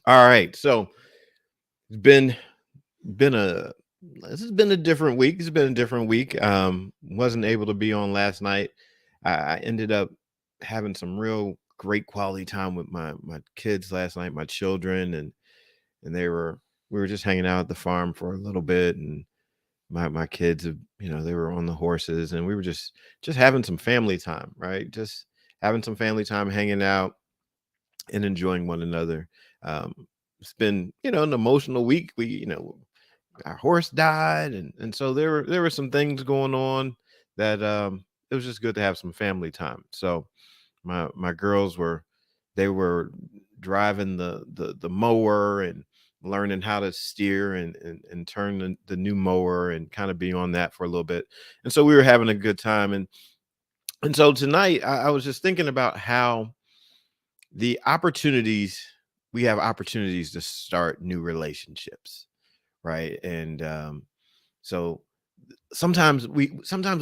All right. So it's been a this has been a different week. It's been a different week. Wasn't able to be on last night. I ended up having some real great quality time with my kids last night, my children, and we were just hanging out at the farm for a little bit, and my kids have, they were on the horses, and we were just having some family time, right? Just having some family time, hanging out and enjoying one another. Um, it's been, an emotional week. Our horse died, and so there were some things going on that it was just good to have some family time. So my girls they were driving the mower and learning how to steer and turn the new mower and kind of be on that for a little bit. And so we were having a good time. And so tonight I was just thinking about how the opportunities we have opportunities to start new relationships, right? And so sometimes we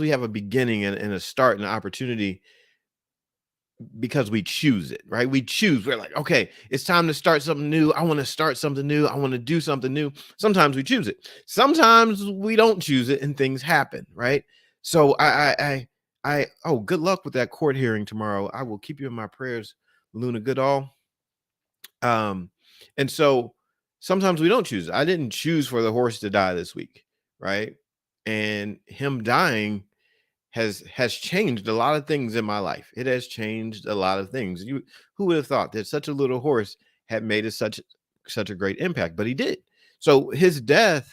have a beginning and a start and an opportunity because we choose it, right? We're like, okay, it's time to start something new. I want to start something new. I want to do something new. Sometimes we choose it. Sometimes we don't choose it and things happen, right? So oh, good luck with that court hearing tomorrow. I will keep you in my prayers, Luna Goodall. Um, and so sometimes we don't choose. I didn't choose for the horse to die this week, right? And him dying has changed a lot of things in my life. It has changed a lot of things. Who would have thought that such a little horse had made such a great impact? But he did. So his death,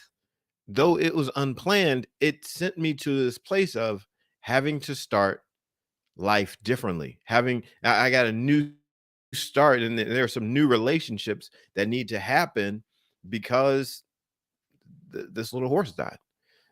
though it was unplanned, it sent me to this place of having to start life differently. I got a new start, and there are some new relationships that need to happen because this little horse died.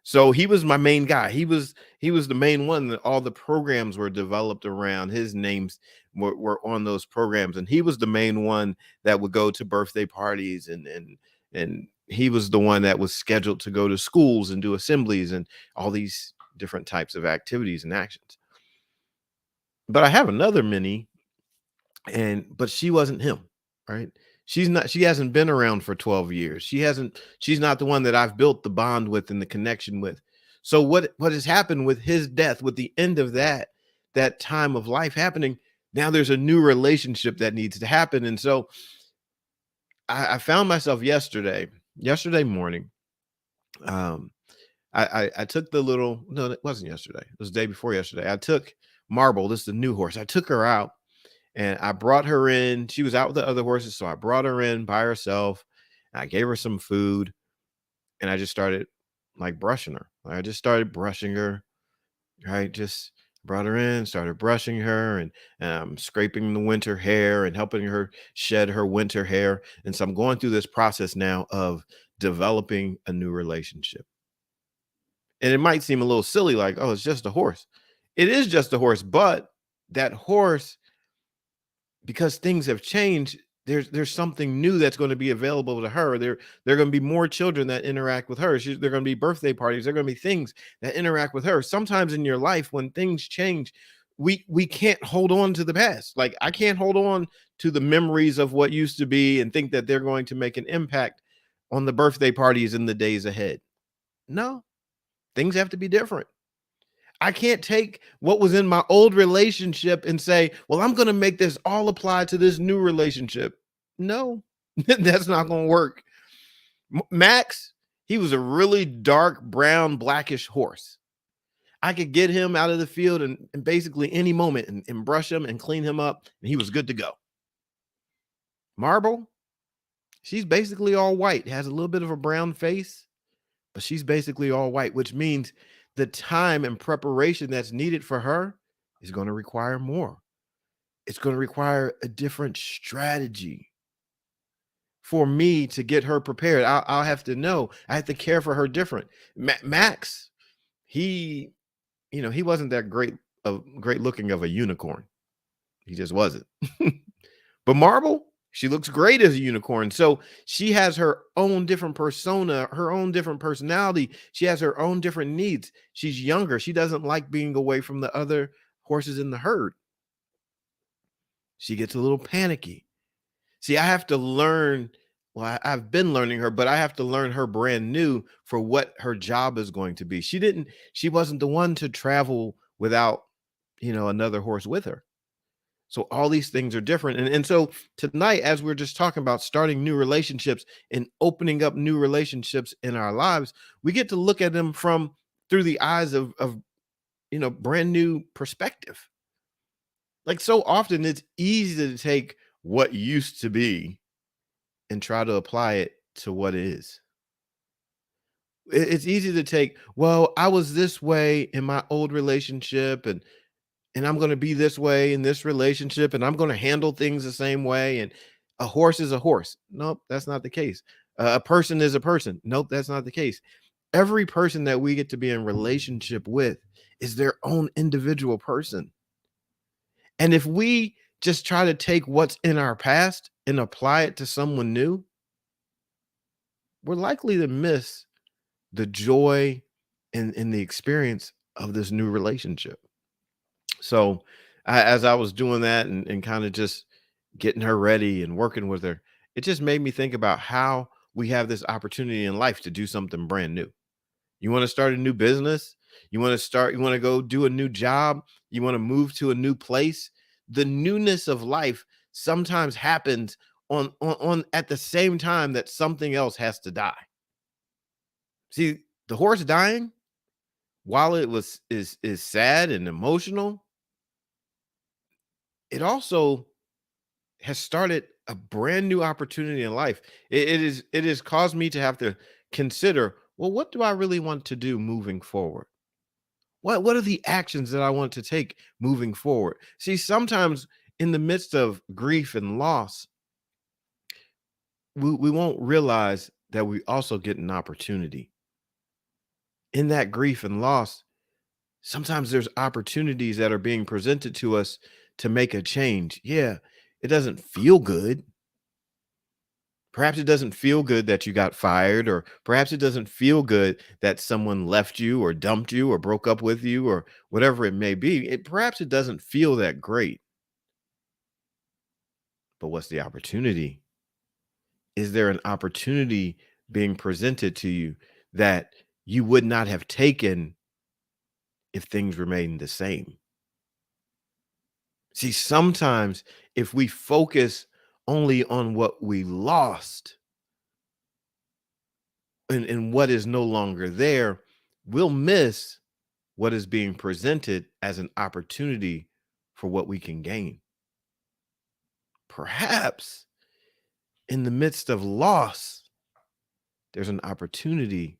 So he was my main guy. He was the main one that all the programs were developed around. His names were on those programs, and he was the main one that would go to birthday parties, and he was the one that was scheduled to go to schools and do assemblies and all these different types of activities and actions. But I have another mini, but she wasn't him, right? She hasn't been around for 12 years. She's not the one that I've built the bond with and the connection with. So what has happened with his death, with the end of that time of life happening, now there's a new relationship that needs to happen. And so I found myself yesterday morning. um I took the little no, it wasn't yesterday, it was the day before yesterday. I took Marble, this is the new horse. I took her out and I brought her in. She was out with the other horses, so I brought her in by herself. And I gave her some food, and I just started like brushing her. I just started brushing her, right? Just brought her in, started brushing her, and scraping the winter hair and helping her shed her winter hair. And so I'm going through this process now of developing a new relationship. And it might seem a little silly, like, oh, it's just a horse. It is just a horse, but that horse, because things have changed, there's something new that's going to be available to her. There are going to be more children that interact with her. There are going to be birthday parties. There are going to be things that interact with her. Sometimes in your life, when things change, we can't hold on to the past. Like, I can't hold on to the memories of what used to be and think that they're going to make an impact on the birthday parties in the days ahead. No, things have to be different. I can't take what was in my old relationship and say, well, I'm going to make this all apply to this new relationship. No, that's not going to work. Max, he was a really dark brown, blackish horse. I could get him out of the field and basically any moment and brush him and clean him up, and he was good to go. Marble, she's basically all white, has a little bit of a brown face, but she's basically all white, which means the time and preparation that's needed for her is going to require more. It's going to require a different strategy for me to get her prepared. I'll have to know. I have to care for her different. Max, he, he wasn't that great looking of a unicorn. He just wasn't. But Marble, she looks great as a unicorn. So she has her own different persona, her own different personality. She has her own different needs. She's younger. She doesn't like being away from the other horses in the herd. She gets a little panicky. See, I have to learn. Well, I've been learning her, but I have to learn her brand new for what her job is going to be. She wasn't the one to travel without, another horse with her. So all these things are different. And so tonight, as we're just talking about starting new relationships and opening up new relationships in our lives, we get to look at them from through the eyes of brand new perspective. Like so often it's easy to take what used to be and try to apply it to what is. It's easy to take, well, I was this way in my old relationship and I'm going to be this way in this relationship and I'm going to handle things the same way and a horse is a horse. Nope, that's not the case. A person is a person. Nope, that's not the case. Every person that we get to be in relationship with is their own individual person. And if we just try to take what's in our past and apply it to someone new, we're likely to miss the joy and the experience of this new relationship. So, as I was doing that and kind of just getting her ready and working with her, it just made me think about how we have this opportunity in life to do something brand new. You want to start a new business? You want to go do a new job? You want to move to a new place? The newness of life sometimes happens on at the same time that something else has to die. See, the horse dying, while it was is sad and emotional, it also has started a brand new opportunity in life. It has caused me to have to consider, well, what do I really want to do moving forward? What are the actions that I want to take moving forward? See, sometimes in the midst of grief and loss, we won't realize that we also get an opportunity. In that grief and loss, sometimes there's opportunities that are being presented to us to make a change. Yeah, it doesn't feel good. Perhaps it doesn't feel good that you got fired, or perhaps it doesn't feel good that someone left you or dumped you or broke up with you or whatever it may be. Perhaps it doesn't feel that great. But what's the opportunity? Is there an opportunity being presented to you that you would not have taken if things remained the same? See, sometimes if we focus only on what we lost and what is no longer there, we'll miss what is being presented as an opportunity for what we can gain. Perhaps in the midst of loss, there's an opportunity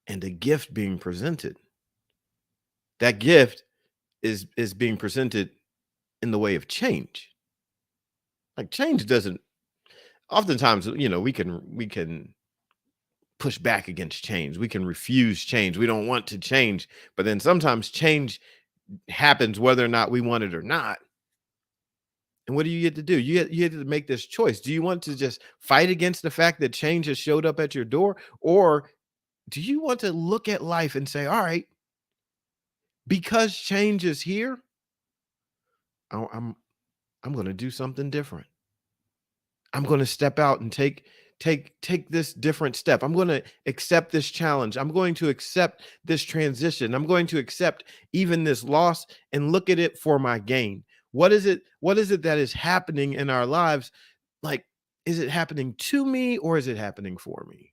and a gift being presented. That gift is being presented in the way of change. Like change doesn't oftentimes, we can push back against change. We can refuse change. We don't want to change, but then sometimes change happens whether or not we want it or not. And what do you get to do? You get to make this choice. Do you want to just fight against the fact that change has showed up at your door? Or do you want to look at life and say, all right, because change is here, I- I'm I'm going to do something different. I'm going to step out and take this different step. I'm going to accept this challenge. I'm going to accept this transition. I'm going to accept even this loss and look at it for my gain. What is it that is happening in our lives? Like, is it happening to me or is it happening for me?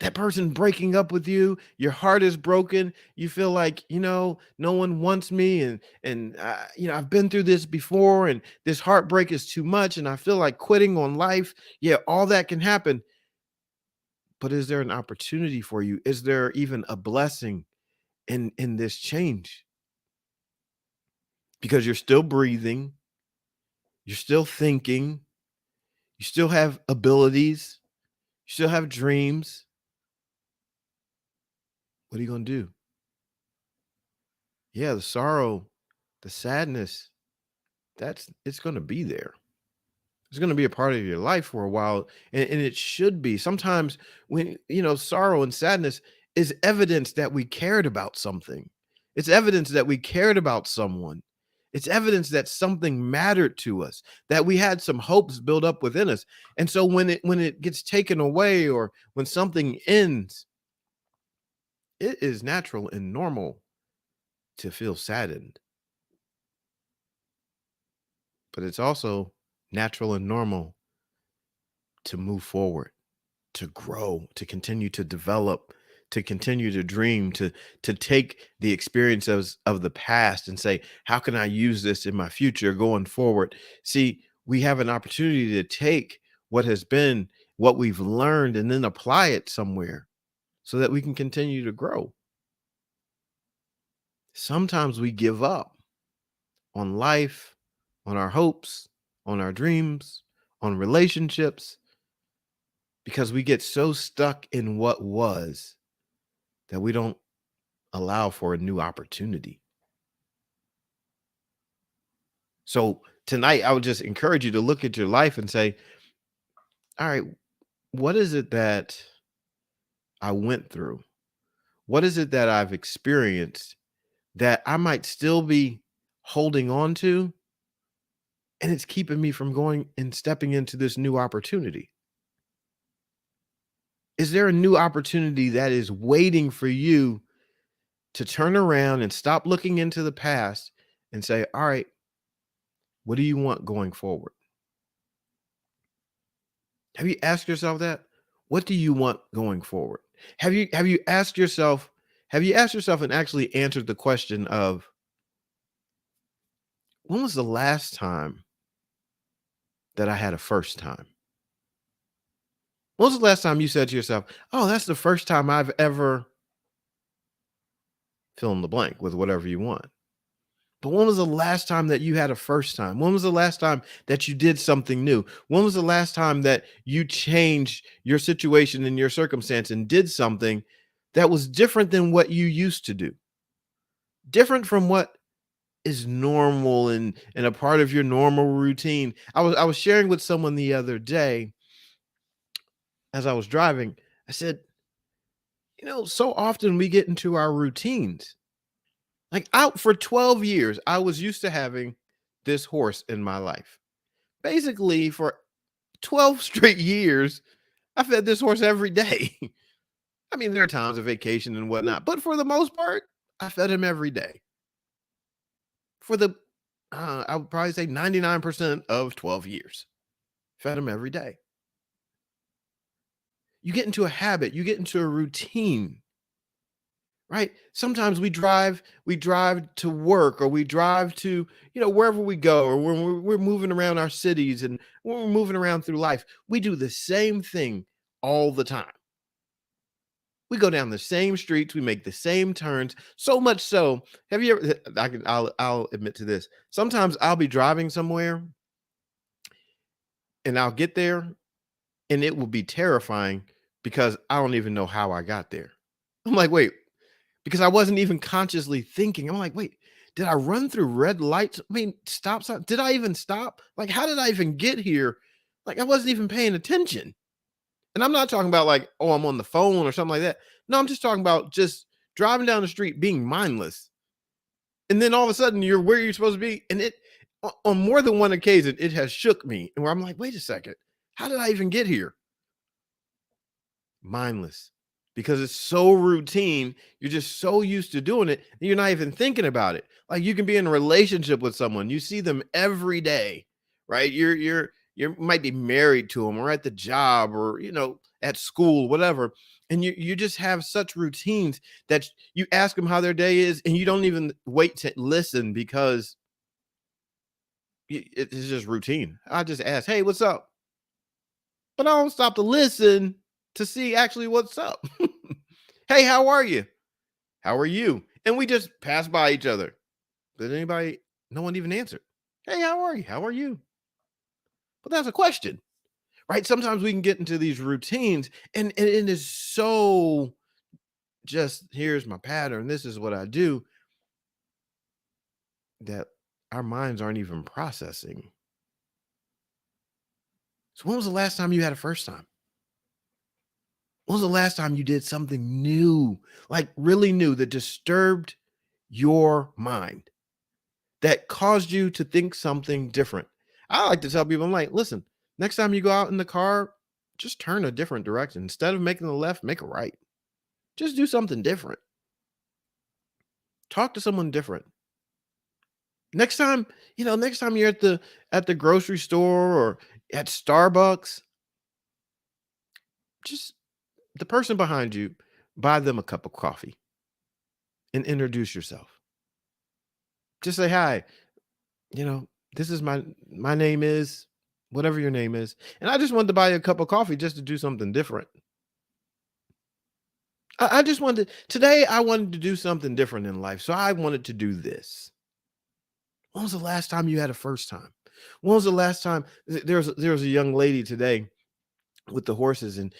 That person breaking up with you, your heart is broken, you feel like, no one wants me and I've been through this before and this heartbreak is too much and I feel like quitting on life. Yeah, all that can happen, but is there an opportunity for you? Is there even a blessing in this change? Because you're still breathing, you're still thinking, you still have abilities, you still have dreams. What are you going to do? Yeah, the sorrow, the sadness, it's gonna be there. It's gonna be a part of your life for a while, and it should be. Sometimes when sorrow and sadness is evidence that we cared about something. It's evidence that we cared about someone. It's evidence that something mattered to us, that we had some hopes built up within us. And so when it gets taken away or when something ends, it is natural and normal to feel saddened, but it's also natural and normal to move forward, to grow, to continue to develop, to continue to dream, to take the experiences of the past and say, how can I use this in my future going forward? See, we have an opportunity to take what has been, what we've learned, and then apply it somewhere so that we can continue to grow. Sometimes we give up on life, on our hopes, on our dreams, on relationships, because we get so stuck in what was that we don't allow for a new opportunity. So tonight, I would just encourage you to look at your life and say, all right, what is it that I went through? What is it that I've experienced that I might still be holding on to? And it's keeping me from going and stepping into this new opportunity. Is there a new opportunity that is waiting for you to turn around and stop looking into the past and say, all right, what do you want going forward? Have you asked yourself that? What do you want going forward? Have you asked yourself, and actually answered the question of when was the last time that I had a first time? When was the last time you said to yourself, "Oh, that's the first time I've ever" fill in the blank with whatever you want. But when was the last time that you had a first time? When was the last time that you did something new? When was the last time that you changed your situation and your circumstance and did something that was different than what you used to do? Different from what is normal and a part of your normal routine. I was sharing with someone the other day as I was driving. I said, so often we get into our routines. Like out for 12 years, I was used to having this horse in my life. Basically, for 12 straight years, I fed this horse every day. I mean, there are times of vacation and whatnot, but for the most part, I fed him every day. For I would probably say 99% of 12 years, fed him every day. You get into a habit, you get into a routine. Right? Sometimes we drive to work or we drive to, wherever we go or when we're moving around our cities and when we're moving around through life, we do the same thing all the time. We go down the same streets, we make the same turns, so much so. Have you ever I'll admit to this. Sometimes I'll be driving somewhere and I'll get there and it will be terrifying because I don't even know how I got there. I'm like, wait, because I wasn't even consciously thinking. I'm like, wait, did I run through red lights? I mean, stop sign. Did I even stop? Like, how did I even get here? Like, I wasn't even paying attention. And I'm not talking about like, oh, I'm on the phone or something like that. No, I'm just talking about just driving down the street being mindless. And then all of a sudden you're where you're supposed to be. And on more than one occasion, it has shook me. And where I'm like, wait a second, how did I even get here? Mindless, because it's so routine. You're just so used to doing it, and you're not even thinking about it. Like you can be in a relationship with someone, you see them every day, right? You might be married to them or at the job or at school, whatever. And you just have such routines that you ask them how their day is, and you don't even wait to listen because it's just routine. I just ask, "Hey, what's up?" But I don't stop to listen to see actually what's up. "Hey, how are you? How are you?" And we just pass by each other. Did anybody no one even answered. "Hey, how are you? How are you?" But that's a question, right? Sometimes we can get into these routines and it is so just here's my pattern. This is what I do that our minds aren't even processing. So when was the last time you had a first time? When was the last time you did something new, like really new that disturbed your mind? that caused you to think something different. I like to tell people, I'm like, listen, next time you go out in the car, just turn a different direction. Instead of making a left, make a right. Just do something different. Talk to someone different. Next time, next time you're at the grocery store or at Starbucks, just the person behind you, buy them a cup of coffee and introduce yourself. Just say, "Hi, you know, this is my name is whatever your name is, and I just wanted to buy you a cup of coffee just to do something different. I just wanted today I wanted to do something different in life, so I wanted to do this." When was the last time you had a first time? When was the last time there was a young lady today with the horses, and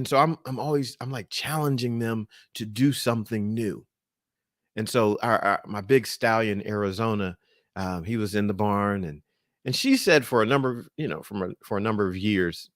so I'm like challenging them to do something new. And so our my big stallion Arizona, he was in the barn, and she said for a number of, for a number of years,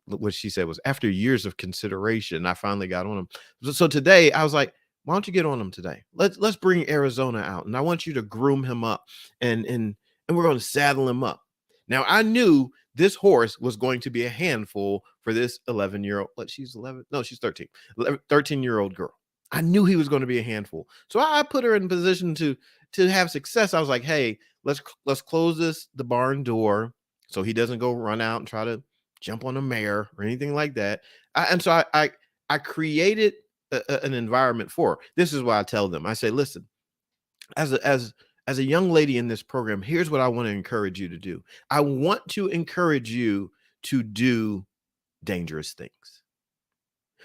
what she said was, after years of consideration, I finally got on him. So today I was like, why don't you get on him today? Let's bring Arizona out, and I want you to groom him up, and we're going to saddle him up. Now I knew this horse was going to be a handful for this 11-year-old. What, she's 11? No, she's 13. 13-year-old girl. I knew he was going to be a handful. So I put her in position to have success. I was like, hey, let's close the barn door so he doesn't go run out and try to jump on a mare or anything like that. And so I created an environment for her. This is why I tell them. I say, listen, as a young lady in this program, here's what I want to encourage you to do. I want to encourage you to do dangerous things.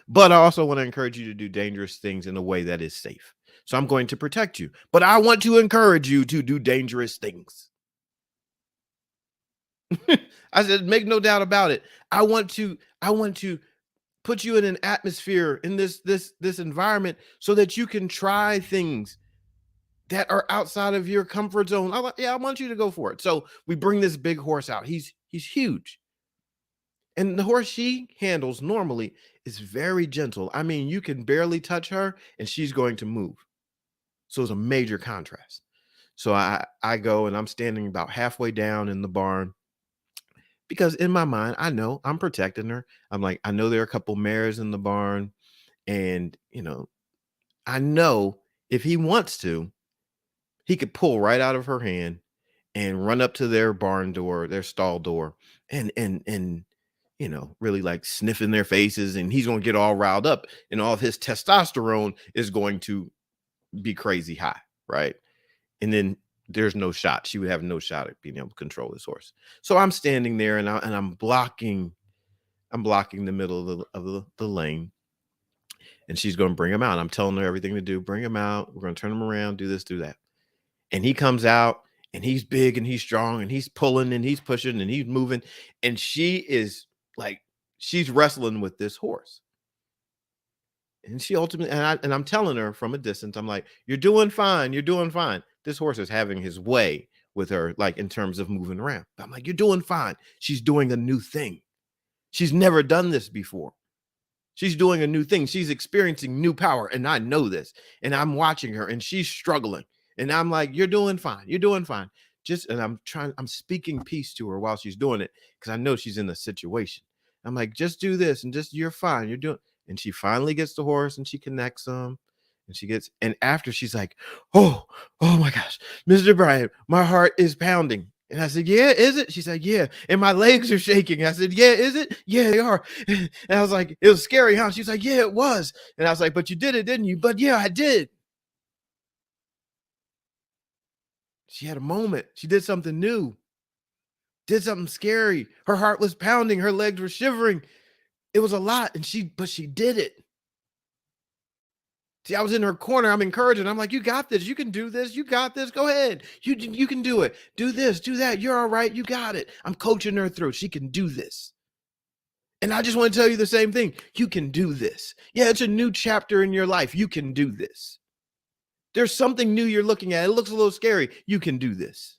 But I also want to encourage you to do dangerous things in a way that is safe. So I'm going to protect you, but I want to encourage you to do dangerous things. I said, make no doubt about it. I want to put you in an atmosphere in this environment so that you can try things that are outside of your comfort zone. I want you to go for it. So we bring this big horse out. He's huge. And the horse she handles normally is very gentle. I mean, you can barely touch her and she's going to move. So it's a major contrast. So I go and I'm standing about halfway down in the barn because in my mind, I know I'm protecting her. I'm like, I know there are a couple mares in the barn, and I know if he wants to, he could pull right out of her hand and run up to their barn door, their stall door, and really like sniffing their faces, and he's going to get all riled up, and all of his testosterone is going to be crazy high, right? And then there's no shot. She would have no shot at being able to control this horse. So I'm standing there and I'm blocking the middle of the lane, and she's going to bring him out. I'm telling her everything to do. Bring him out. We're going to turn him around, do this, do that. And he comes out and he's big and he's strong and he's pulling and he's pushing and he's moving. And she is like, she's wrestling with this horse. And she ultimately, and I'm telling her from a distance, I'm like, you're doing fine. You're doing fine. This horse is having his way with her, like in terms of moving around. I'm like, you're doing fine. She's doing a new thing. She's never done this before. She's doing a new thing. She's experiencing new power. And I know this. And I'm watching her and she's struggling. And I'm like, you're doing fine. You're doing fine. And I'm speaking peace to her while she's doing it because I know she's in a situation. I'm like, just do this and just, you're fine. You're doing. And she finally gets the horse and she connects him. And after she's like, oh my gosh, Mr. Bryant, my heart is pounding. And I said, yeah, is it? She said, yeah. And my legs are shaking. I said, yeah, is it? Yeah, they are. And I was like, it was scary, huh? She was like, yeah, it was. And I was like, but you did it, didn't you? But yeah, I did. She had a moment. She did something new, did something scary. Her heart was pounding. Her legs were shivering. It was a lot. But she did it. See, I was in her corner. I'm encouraging. I'm like, you got this. You can do this. You got this. Go ahead. You can do it. Do this. Do that. You're all right. You got it. I'm coaching her through. She can do this. And I just want to tell you the same thing. You can do this. Yeah, it's a new chapter in your life. You can do this. There's something new you're looking at. It looks a little scary. You can do this.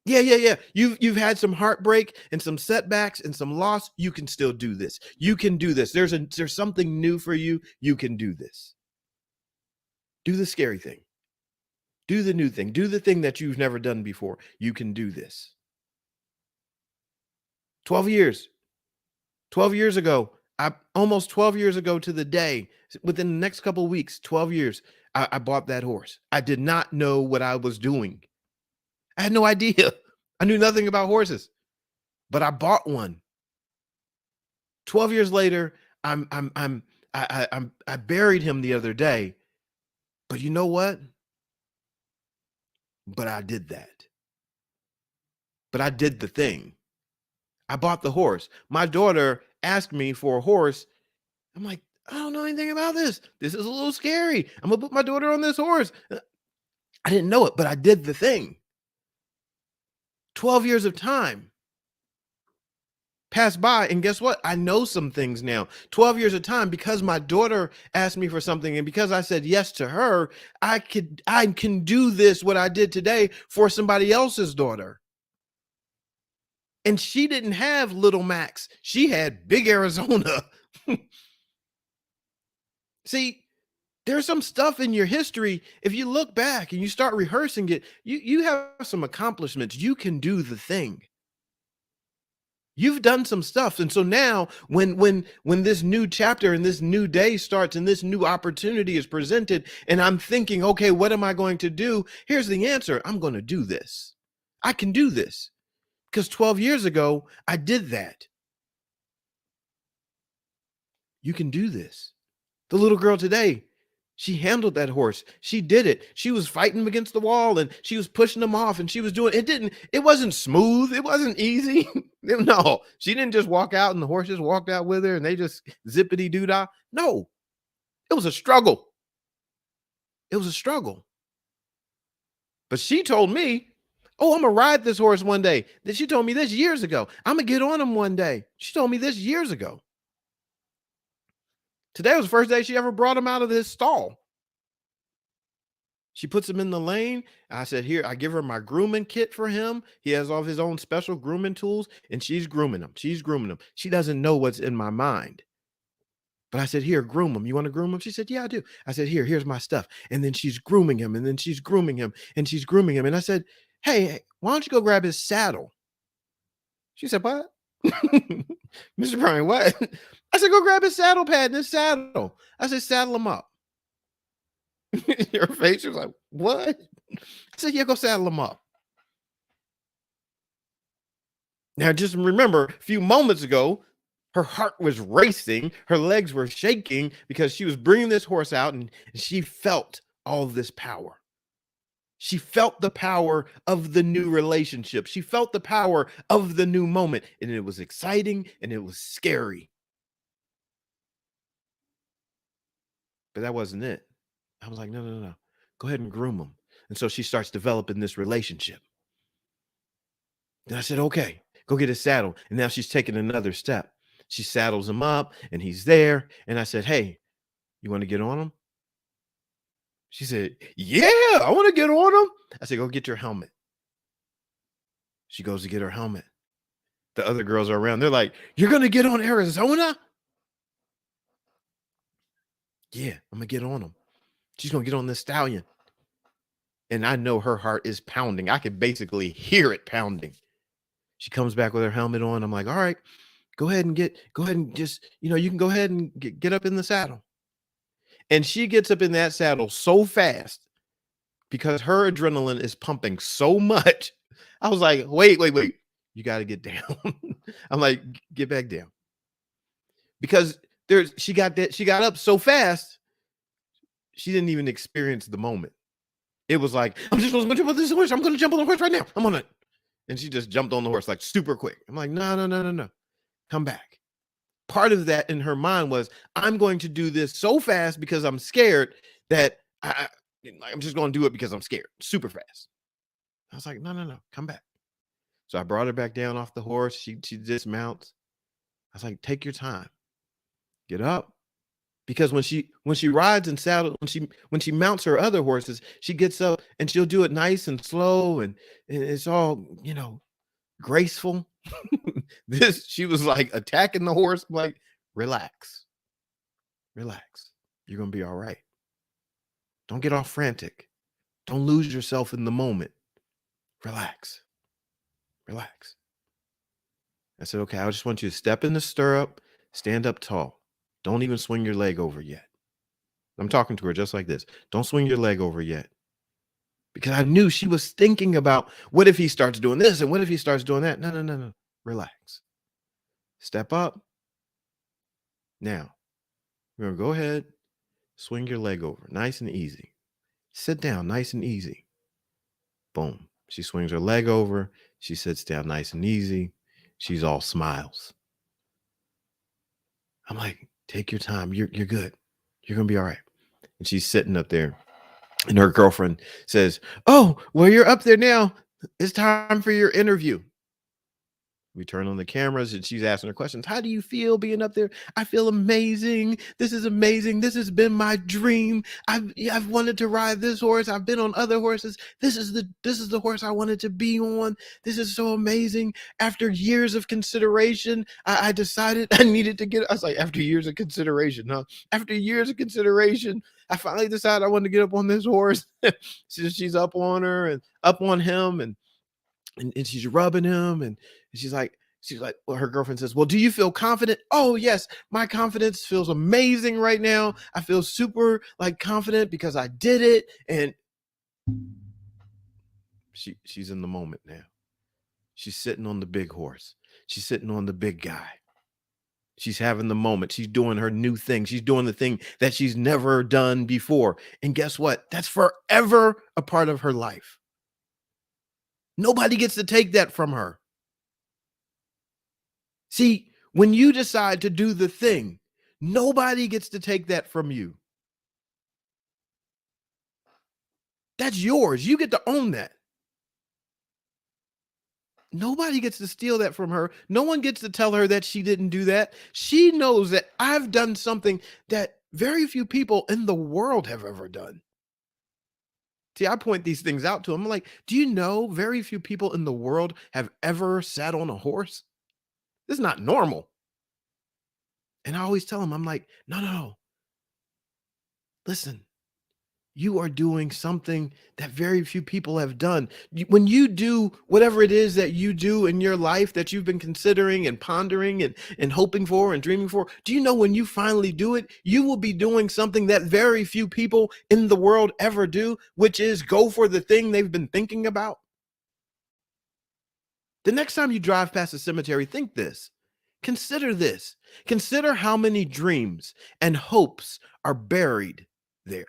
Yeah. You've had some heartbreak and some setbacks and some loss. You can still do this. You can do this. There's something new for you. You can do this. Do the scary thing. Do the new thing. Do the thing that you've never done before. You can do this. 12 years. 12 years ago, I almost 12 years ago to the day, within the next couple of weeks, 12 years, I bought that horse. I did not know what I was doing. I had no idea. I knew nothing about horses, but I bought one. 12 years later, I buried him the other day. But you know what? But I did that. But I did the thing. I bought the horse. My daughter asked me for a horse. I'm like, I don't know anything about this. This is a little scary. I'm gonna put my daughter on this horse. I didn't know it, but I did the thing. 12 years of time passed by, and guess what? I know some things now. 12 years of time, because my daughter asked me for something, and because I said yes to her, I can do this, what I did today, for somebody else's daughter. And she didn't have little Max. She had big Arizona. See, there's some stuff in your history. If you look back and you start rehearsing it, you have some accomplishments. You can do the thing. You've done some stuff. And so now when this new chapter and this new day starts and this new opportunity is presented, and I'm thinking, okay, what am I going to do? Here's the answer. I'm going to do this. I can do this. Because 12 years ago, I did that. You can do this. The little girl today, she handled that horse. She did it. She was fighting him against the wall, and she was pushing him off, and she was doing it. It wasn't smooth. It wasn't easy. No, she didn't just walk out and the horse just walked out with her and they just zippity doo dah. No, it was a struggle. It was a struggle. But she told me, oh, I'm gonna ride this horse one day. She told me this years ago. I'm gonna get on him one day. She told me this years ago. Today was the first day she ever brought him out of his stall. She puts him in the lane. I said, here, I give her my grooming kit for him. He has all of his own special grooming tools, and she's grooming him. She's grooming him. She doesn't know what's in my mind. But I said, here, groom him. You want to groom him? She said, yeah, I do. I said, here's my stuff. And then she's grooming him, and then she's grooming him, and she's grooming him. And I said, hey, why don't you go grab his saddle? She said, what? Mr. Bryan, what? I said, go grab his saddle pad and his saddle. I said, saddle him up. Her face was like, what? I said, yeah, go saddle him up. Now, just remember, a few moments ago, her heart was racing, her legs were shaking because she was bringing this horse out, and she felt all this power. She felt the power of the new relationship. She felt the power of the new moment, and it was exciting and it was scary. But that wasn't it. I was like, no. Go ahead and groom him. And so she starts developing this relationship. And I said, okay, go get his saddle. And now she's taking another step. She saddles him up and he's there. And I said, hey, you want to get on him? She said, yeah, I want to get on him. I said, go get your helmet. She goes to get her helmet. The other girls are around. They're like, you're going to get on Arizona? Yeah, I'm going to get on him. She's going to get on this stallion. And I know her heart is pounding. I could basically hear it pounding. She comes back with her helmet on. I'm like, all right, go ahead and just, you can go ahead and get up in the saddle. And she gets up in that saddle so fast because her adrenaline is pumping so much. I was like, wait. You got to get down. I'm like, get back down. Because she got up so fast, she didn't even experience the moment. It was like, I'm just going to jump on this horse. I'm going to jump on the horse right now. I'm on it. And she just jumped on the horse like super quick. I'm like, no. Come back. Part of that in her mind was, I'm going to do this so fast because I'm scared that I'm just going to do it because I'm scared super fast. I was like, no, come back. So I brought her back down off the horse. She dismounts. I was like, take your time. Get up. Because when she rides and saddles, when she mounts her other horses, she gets up and she'll do it nice and slow, and it's all, graceful. She was like attacking the horse. I'm like, relax. You're gonna be all right. Don't get all frantic. Don't lose yourself in the moment. Relax. Relax. I said, okay, I just want you to step in the stirrup, stand up tall. Don't even swing your leg over yet. I'm talking to her just like this. Don't swing your leg over yet. Because I knew she was thinking about what if he starts doing this and what if he starts doing that? No, no, no, no. Relax. Step up. Now, we're going to go ahead, swing your leg over. Nice and easy. Sit down, nice and easy. Boom. She swings her leg over. She sits down nice and easy. She's all smiles. I'm like, take your time. You're good. You're going to be all right. And she's sitting up there. And her girlfriend says, oh, well, you're up there now. It's time for your interview. We turn on the cameras and she's asking her questions. How do you feel being up there? I feel amazing. This is amazing. This has been my dream. I've wanted to ride this horse. I've been on other horses. This is the horse I wanted to be on. This is so amazing. After years of consideration, I decided I needed to get. I was like, after years of consideration, huh? After years of consideration, I finally decided I wanted to get up on this horse. She's up on her and up on him and she's rubbing him and she's like well, her girlfriend says, well, do you feel confident? Oh yes, my confidence feels amazing right now. I feel super like confident because I did it. And she's in the moment now. She's sitting on the big horse. She's sitting on the big guy. She's having the moment. She's doing her new thing. She's doing the thing that she's never done before. And guess what? That's forever a part of her life. Nobody gets to take that from her. See, when you decide to do the thing, nobody gets to take that from you. That's yours. You get to own that. Nobody gets to steal that from her. No one gets to tell her that she didn't do that. She knows that I've done something that very few people in the world have ever done. See, I point these things out to them. I'm like, do you know very few people in the world have ever sat on a horse? This is not normal. And I always tell them, I'm like, no. Listen, you are doing something that very few people have done. When you do whatever it is that you do in your life that you've been considering and pondering and hoping for and dreaming for, do you know when you finally do it, you will be doing something that very few people in the world ever do, which is go for the thing they've been thinking about? The next time you drive past a cemetery, think this. Consider this. Consider how many dreams and hopes are buried there.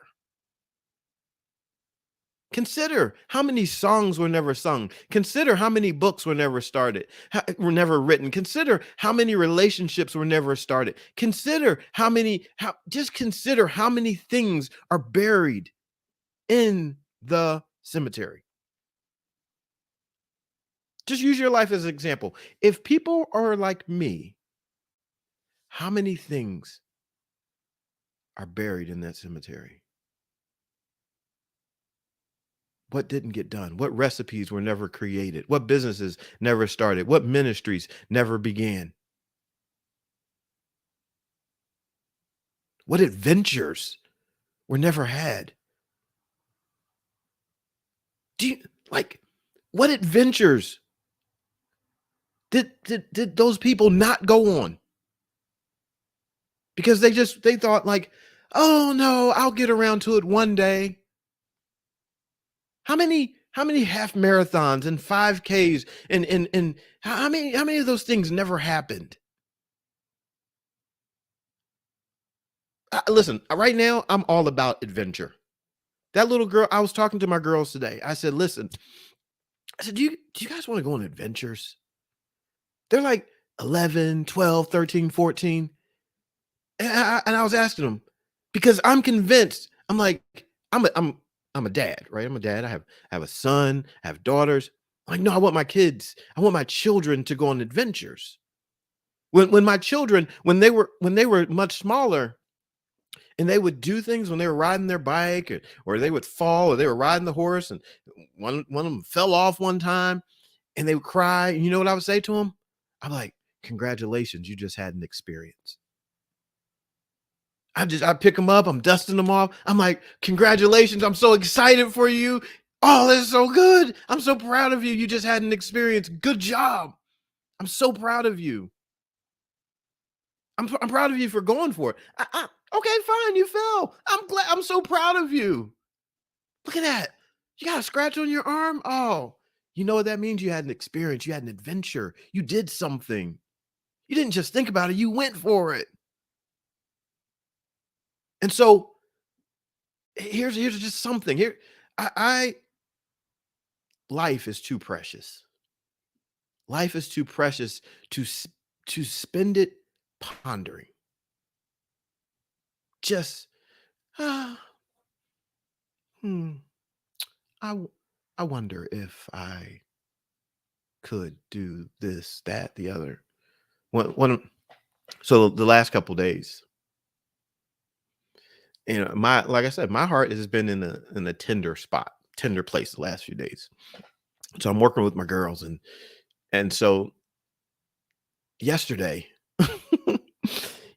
Consider how many songs were never sung. Consider how many books were never started, were never written. Consider how many relationships were never started. Consider just consider how many things are buried in the cemetery. Just use your life as an example. If people are like me, how many things are buried in that cemetery? What didn't get done? What recipes were never created? What businesses never started? What ministries never began? What adventures were never had? What adventures did those people not go on? Because they thought like, oh no, I'll get around to it one day. How many half marathons and 5Ks and how many of those things never happened? Listen, right now I'm all about adventure. That little girl, I was talking to my girls today. I said, listen, do you guys want to go on adventures? They're like 11, 12, 13, 14. And I was asking them because I'm convinced. I'm like, I'm a dad, right? I'm a dad. I have a son, I have daughters. I'm like, no, I want my kids, I want my children to go on adventures. When my children, when they were much smaller and they would do things when they were riding their bike or they would fall or they were riding the horse and one of them fell off one time and they would cry. And you know what I would say to them? I'm like, congratulations, you just had an experience. I pick them up, I'm dusting them off. I'm like, congratulations, I'm so excited for you. Oh, that's so good. I'm so proud of you. You just had an experience. Good job. I'm so proud of you. I'm proud of you for going for it. Okay, fine, you fell. I'm glad. I'm so proud of you. Look at that. You got a scratch on your arm. Oh, you know what that means? You had an experience. You had an adventure. You did something. You didn't just think about it. You went for it. And so here's just something here. I life is too precious. Life is too precious to to spend it pondering. Just ah, hmm, I w- I wonder if I could do this, that, the other. One so the last couple days, my like I said, my heart has been in a tender spot, tender place the last few days. So I'm working with my girls and so yesterday,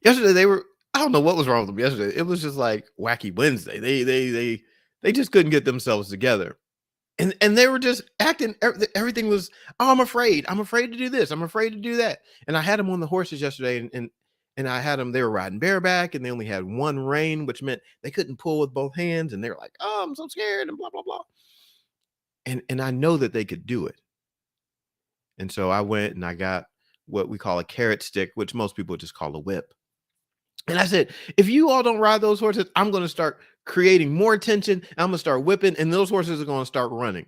yesterday they were I don't know what was wrong with them yesterday. It was just like wacky Wednesday. They just couldn't get themselves together. And they were just acting everything was, "Oh, I'm afraid. I'm afraid to do this. I'm afraid to do that." And I had them on the horses yesterday and I had them they were riding bareback and they only had one rein, which meant they couldn't pull with both hands and they were like, "Oh, I'm so scared," and blah blah blah. And I know that they could do it. And so I went and I got what we call a carrot stick, which most people just call a whip. And I said, if you all don't ride those horses, I'm going to start creating more tension. I'm going to start whipping, and those horses are going to start running.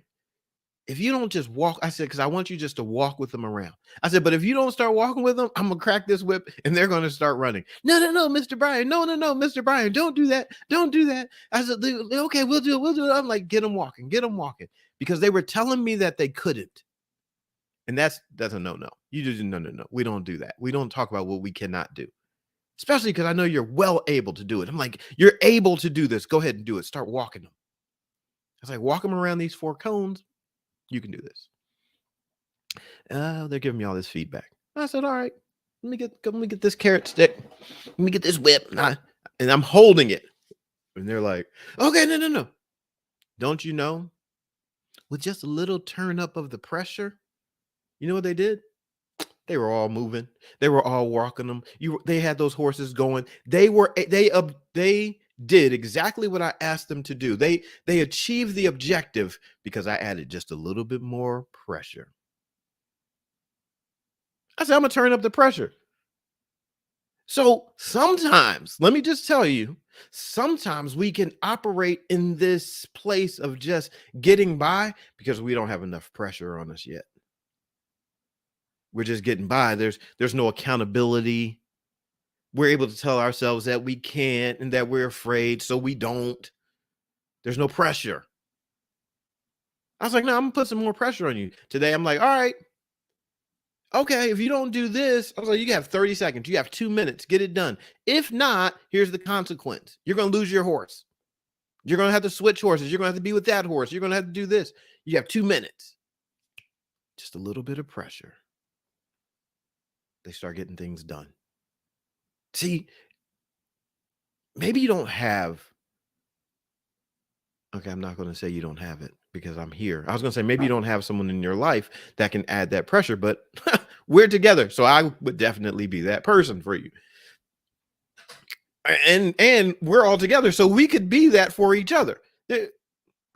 If you don't just walk, I said, because I want you just to walk with them around. I said, but if you don't start walking with them, I'm gonna crack this whip and they're gonna start running. No, no, no, Mr. Brian. No, no, no, Mr. Brian, don't do that. Don't do that. I said, okay, we'll do it. We'll do it. I'm like, get them walking. Because they were telling me that they couldn't. And that's a no-no. You just no, no, no. We don't do that. We don't talk about what we cannot do. Especially because I know you're well able to do it. I'm like, you're able to do this. Go ahead and do it. Start walking them. I was like, walk them around these four cones. You can do this. They're giving me all this feedback. I said, all right, let me get this carrot stick. Let me get this whip. And I'm holding it. And they're like, okay, no, no, no. Don't you know? With just a little turn up of the pressure, you know what they did? They were all moving. They were all walking them. They had those horses going. They did exactly what I asked them to do. They achieved the objective because I added just a little bit more pressure. I said, I'm gonna turn up the pressure. So sometimes, let me just tell you, sometimes we can operate in this place of just getting by because we don't have enough pressure on us yet. We're just getting by. There's no accountability. We're able to tell ourselves that we can't and that we're afraid, so we don't. There's no pressure. I was like, no, I'm gonna put some more pressure on you. Today, I'm like, all right, okay, if you don't do this, I was like, you have 30 seconds. You have 2 minutes. Get it done. If not, here's the consequence. You're going to lose your horse. You're going to have to switch horses. You're going to have to be with that horse. You're going to have to do this. You have 2 minutes. Just a little bit of pressure. They start getting things done. See, maybe you don't have, okay, I'm not going to say you don't have it because I'm here. I was going to say maybe you don't have someone in your life that can add that pressure, but we're together. So I would definitely be that person for you. And we're all together so we could be that for each other.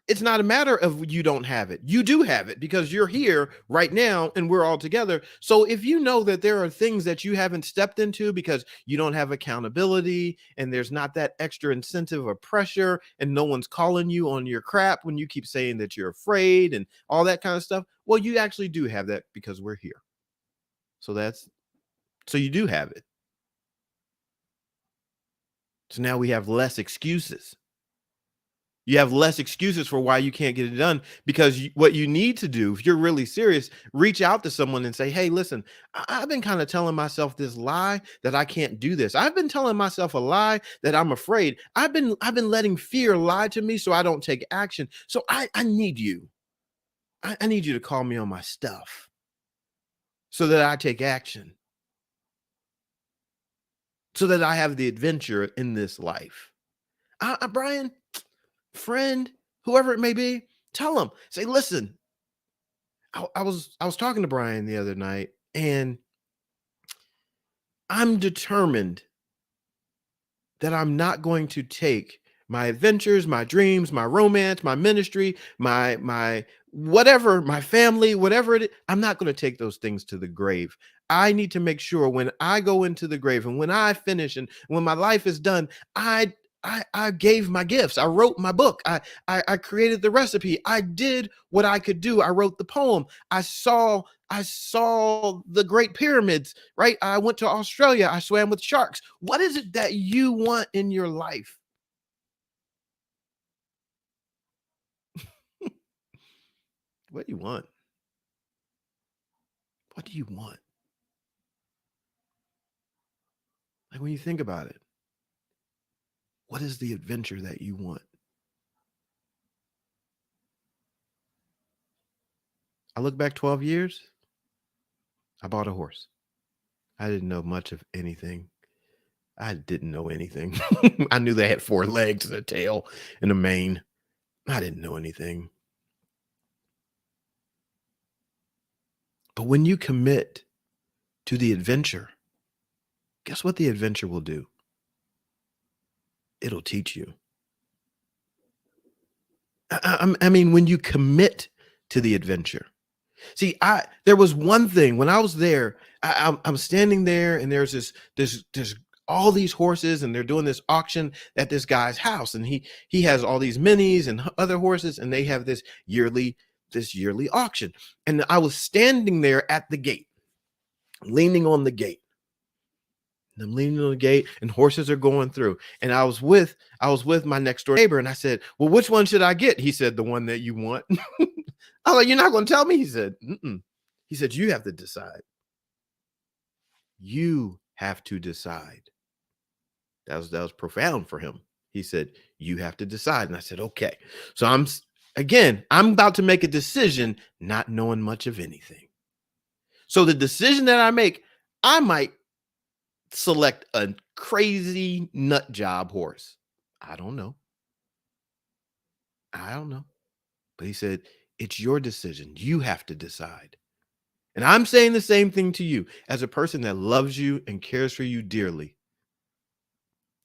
It's not a matter of you don't have it. You do have it because you're here right now and we're all together. So if you know that there are things that you haven't stepped into because you don't have accountability and there's not that extra incentive or pressure and no one's calling you on your crap when you keep saying that you're afraid and all that kind of stuff, well, you actually do have that because we're here. So so you do have it. So now we have less excuses. You have less excuses for why you can't get it done because what you need to do, if you're really serious, reach out to someone and say, hey, listen, I've been kind of telling myself this lie that I can't do this. I've been telling myself a lie that I'm afraid. I've been letting fear lie to me so I don't take action. So I need you. I need you to call me on my stuff so that I take action. so that I have the adventure in this life. Brian, friend, whoever it may be, tell them, say, listen, I was talking to Brian the other night, and I'm determined that I'm not going to take my adventures, my dreams, my romance, my ministry, my whatever, my family, whatever it is, I'm not going to take those things to the grave. I need to make sure when I go into the grave and when I finish and when my life is done, I gave my gifts. I wrote my book. I created the recipe. I did what I could do. I wrote the poem. I saw the Great Pyramids, right? I went to Australia. I swam with sharks. What is it that you want in your life? What do you want? What do you want? Like when you think about it, what is the adventure that you want? I look back 12 years, I bought a horse. I didn't know much of anything. I didn't know anything. I knew they had four legs and a tail and a mane. I didn't know anything. But when you commit to the adventure, guess what the adventure will do? It'll teach you. I mean, when you commit to the adventure. See, there was one thing when I was there. I'm standing there, and there's all these horses, and they're doing this auction at this guy's house, and he has all these minis and other horses, and they have this yearly auction. And I was standing there at the gate, leaning on the gate. And I'm leaning on the gate, and horses are going through. And I was with my next door neighbor, and I said, "Well, which one should I get?" He said, "The one that you want." I was like, "You're not going to tell me?" He said, "Mm-mm." He said, "You have to decide. You have to decide." That was profound for him. He said, "You have to decide." And I said, "Okay." So I'm about to make a decision, not knowing much of anything. So the decision that I make, I might select a crazy nut job horse. I don't know. I don't know. But he said, "It's your decision. You have to decide." And I'm saying the same thing to you. As a person that loves you and cares for you dearly,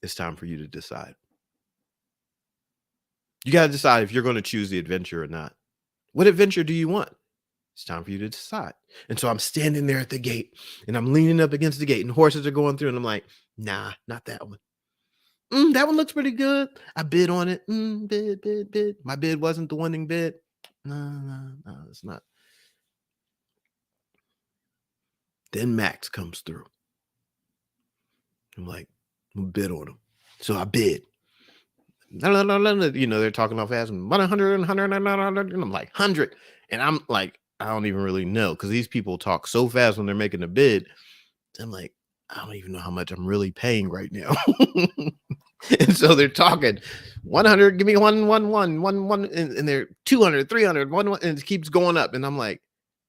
it's time for you to decide. You got to decide if you're going to choose the adventure or not. What adventure do you want? It's time for you to decide. And so I'm standing there at the gate, and I'm leaning up against the gate, and horses are going through, and I'm like, nah, not that one. That one looks pretty good. I bid on it. Bid. My bid wasn't the winning bid. No, it's not. Then Max comes through. I'm like, I'm gonna bid on him. So I bid. They're talking off fast. 100, 100, and I'm like, 100. And I'm like, I don't even really know because these people talk so fast when they're making a bid. I'm like, I don't even know how much I'm really paying right now. And so they're talking 100, give me one, and they're 200, 300, one, and it keeps going up. And I'm like,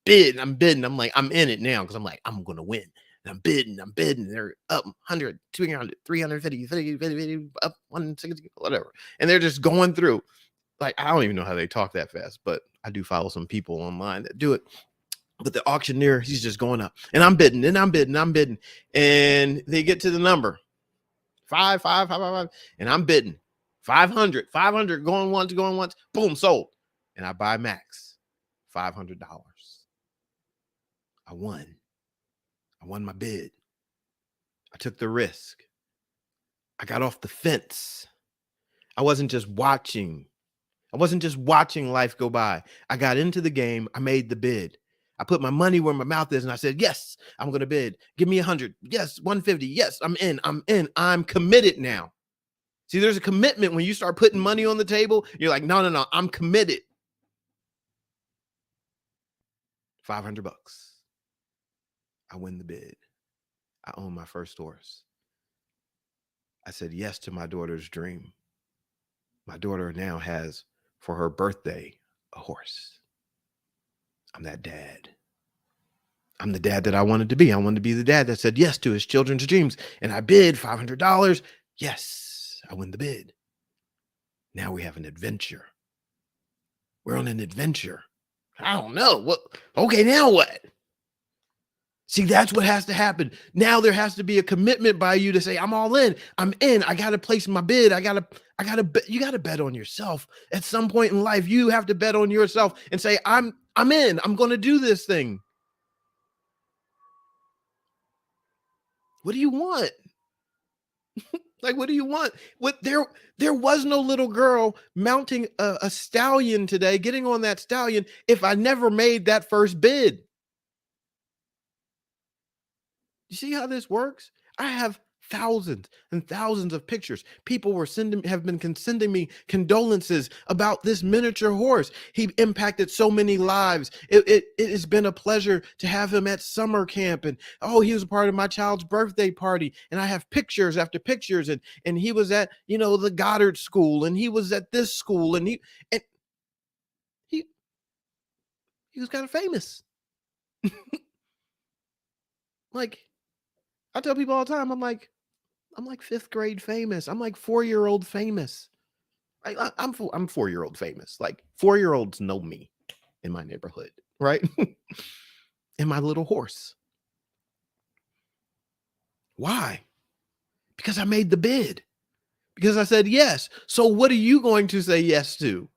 I'm bidding. I'm like, I'm in it now because I'm like, I'm going to win. And I'm bidding. They're up 100, 200, 350, 50, up 160, whatever. And they're just going through. Like, I don't even know how they talk that fast, but I do follow some people online that do it. But the auctioneer, he's just going up. And I'm bidding, and I'm bidding. And they get to the number. Five, and I'm bidding 500, going once, boom, sold. And I buy Max $500. I won my bid. I took the risk. I got off the fence. I wasn't just watching life go by. I got into the game. I made the bid. I put my money where my mouth is, and I said, "Yes, I'm going to bid. Give me 100. Yes, 150. Yes, I'm in. I'm committed now." See, there's a commitment when you start putting money on the table. You're like, no, I'm committed. $500. I win the bid. I own my first horse. I said yes to my daughter's dream. My daughter now has, for her birthday, a horse. I'm that dad. I'm the dad that I wanted to be. I wanted to be the dad that said yes to his children's dreams. And I bid $500. Yes, I win the bid. Now we have an adventure. We're on an adventure. I don't know. What? Okay, now what? See, that's what has to happen. Now there has to be a commitment by you to say, I'm all in. I'm in. I got to place my bid. You got to bet on yourself. At some point in life, you have to bet on yourself and say, I'm in. I'm going to do this thing. What do you want? Like, what do you want? What there was no little girl mounting a stallion today, getting on that stallion if I never made that first bid. You see how this works? I have thousands and thousands of pictures. People have been sending me condolences about this miniature horse. He impacted so many lives. It has been a pleasure to have him at summer camp, and oh, he was a part of my child's birthday party, and I have pictures after pictures, and he was at the Goddard school, and he was at this school, and he he was kind of famous. Like, I tell people all the time, I'm like fifth grade famous. I'm like 4-year-old famous. I'm 4-year-old famous. Like 4-year-olds know me in my neighborhood, right? And my little horse. Why? Because I made the bid. Because I said yes. So what are you going to say yes to?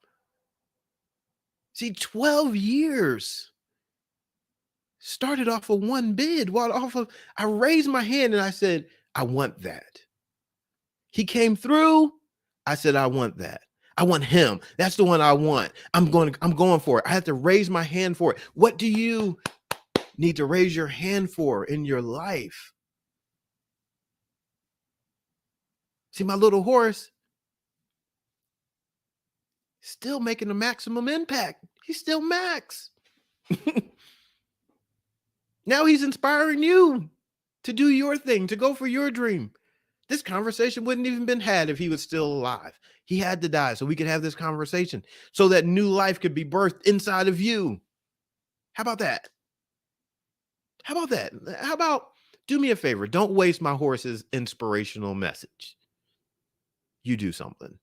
See, 12 years started off of one bid. I raised my hand and I said, I want that. He came through. I said, I want that. I want him. That's the one I want. I'm going for it. I have to raise my hand for it. What do you need to raise your hand for in your life? See, my little horse still making the maximum impact. He's still Max. Now he's inspiring you to do your thing, to go for your dream. This conversation wouldn't even been had if he was still alive. He had to die so we could have this conversation, so that new life could be birthed inside of you. How about that? How about that? How about, do me a favor, don't waste my horse's inspirational message. You do something.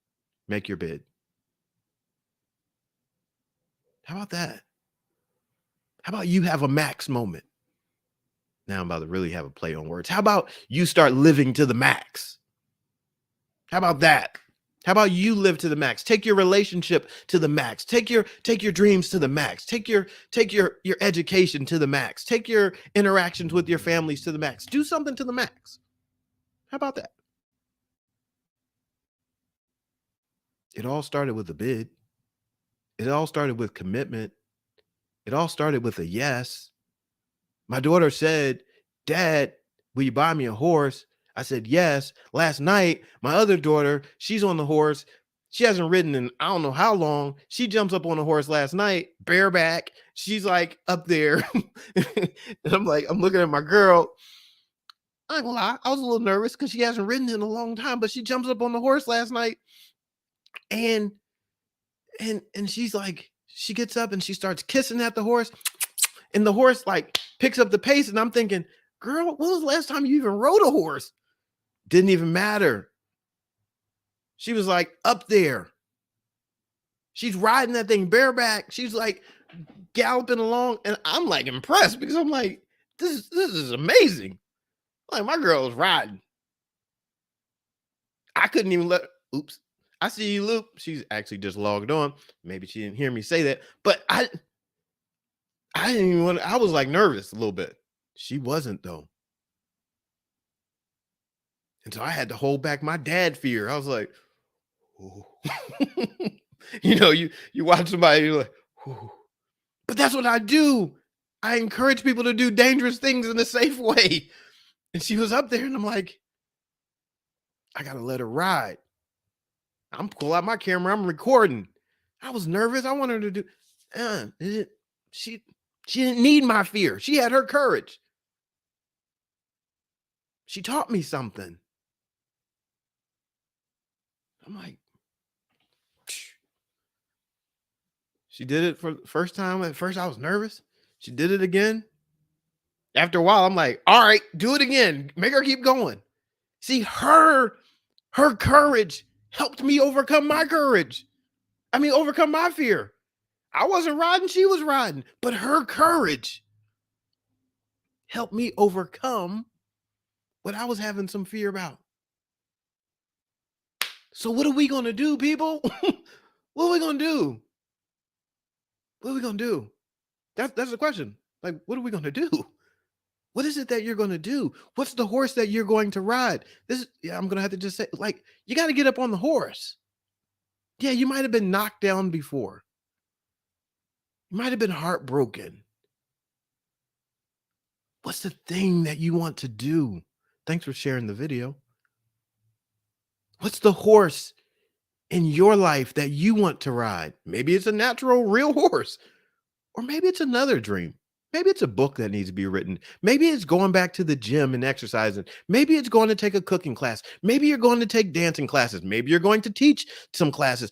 Make your bid. How about that? How about you have a max moment? Now I'm about to really have a play on words. How about you start living to the max? How about that? How about you live to the max? Take your relationship to the max. Take your dreams to the max. Take your education to the max. Take your interactions with your families to the max. Do something to the max. How about that? It all started with a bid. It all started with commitment. It all started with a yes. My daughter said, Dad, will you buy me a horse? I said, yes. Last night, my other daughter, she's on the horse. She hasn't ridden in I don't know how long. She jumps up on the horse last night, bareback. She's like up there. And I'm looking at my girl. I ain't gonna lie, I was a little nervous because she hasn't ridden in a long time, but she jumps up on the horse last night, and she's like, she gets up and she starts kissing at the horse, and the horse like picks up the pace, and I'm thinking, girl, when was the last time you even rode a horse? Didn't even matter. She was like up there. She's riding that thing bareback. She's like galloping along, and I'm like impressed because I'm like, this is amazing. Like, my girl is riding. I couldn't even oops. I see you, Luke. She's actually just logged on. Maybe she didn't hear me say that, but I didn't even want to, I was like nervous a little bit. She wasn't though. And so I had to hold back my dad fear. I was like, ooh. You watch somebody, you're like, ooh. But that's what I do. I encourage people to do dangerous things in a safe way. And she was up there, and I'm like, I gotta let her ride. I'm pull out my camera. I'm recording. I was nervous. I wanted her to do. She didn't need my fear. She had her courage. She taught me something. I'm like, she did it for the first time. At first, I was nervous. She did it again. After a while, I'm like, all right, do it again. Make her keep going. See, her courage helped me overcome my courage. I mean, overcome my fear. I wasn't riding, she was riding, but her courage helped me overcome what I was having some fear about. So what are we gonna do, people? What are we gonna do? What are we gonna do? That's the question. Like, what are we gonna do? What is it that you're gonna do? What's the horse that you're going to ride? Yeah, I'm gonna have to just say, like, you got to get up on the horse. Yeah, you might have been knocked down before. You might have been heartbroken. What's the thing that you want to do? Thanks for sharing the video. What's the horse in your life that you want to ride? Maybe it's a natural, real horse, or maybe it's another dream. Maybe it's a book that needs to be written. Maybe it's going back to the gym and exercising. Maybe it's going to take a cooking class. Maybe you're going to take dancing classes. Maybe you're going to teach some classes.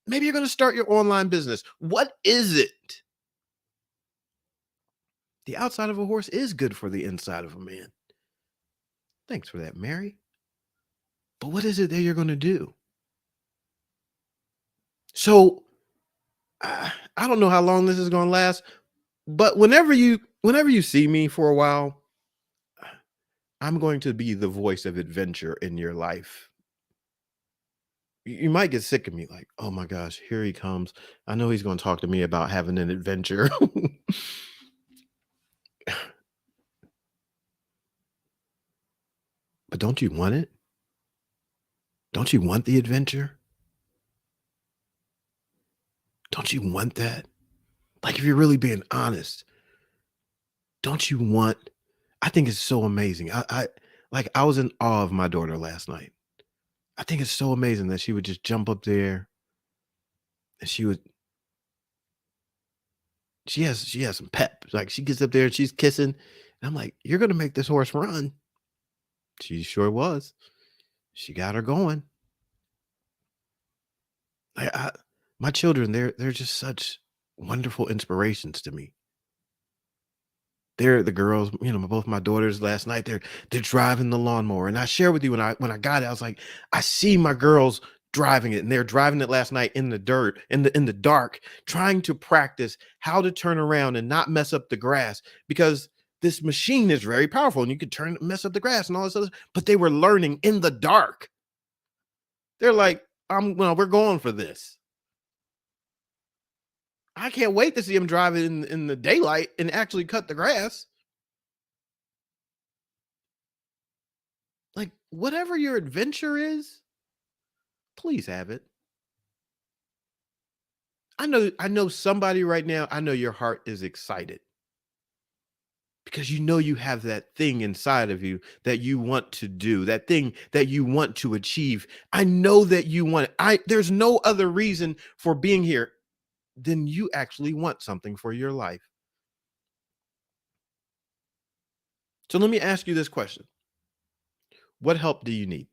Maybe you're going to start your online business. What is it? The outside of a horse is good for the inside of a man. Thanks for that, Mary. But what is it that you're going to do? So I don't know how long this is going to last, but whenever you see me for a while, I'm going to be the voice of adventure in your life. You might get sick of me, like, oh my gosh, here he comes. I know he's going to talk to me about having an adventure. But don't you want it? Don't you want the adventure? Don't you want that? Like, if you're really being honest, don't you want? I think it's so amazing. I was in awe of my daughter last night. I think it's so amazing that she would just jump up there and she has some pep. Like, she gets up there and she's kissing. And I'm like, you're gonna make this horse run. She sure was. She got her going. I my children, they're just such wonderful inspirations to me. They're the girls, both my daughters last night, they're driving the lawnmower. And I share with you when I got it, I was like, I see my girls driving it, and they're driving it last night in the dirt, in the dark, trying to practice how to turn around and not mess up the grass because this machine is very powerful and you could mess up the grass and all this other, but they were learning in the dark. They're like, well, we're going for this. I can't wait to see them drive it in the daylight and actually cut the grass. Like, whatever your adventure is, please have it. I know somebody right now, I know your heart is excited because you know you have that thing inside of you that you want to do, that thing that you want to achieve. I know that you want it. There's no other reason for being here than you actually want something for your life. So let me ask you this question. What help do you need?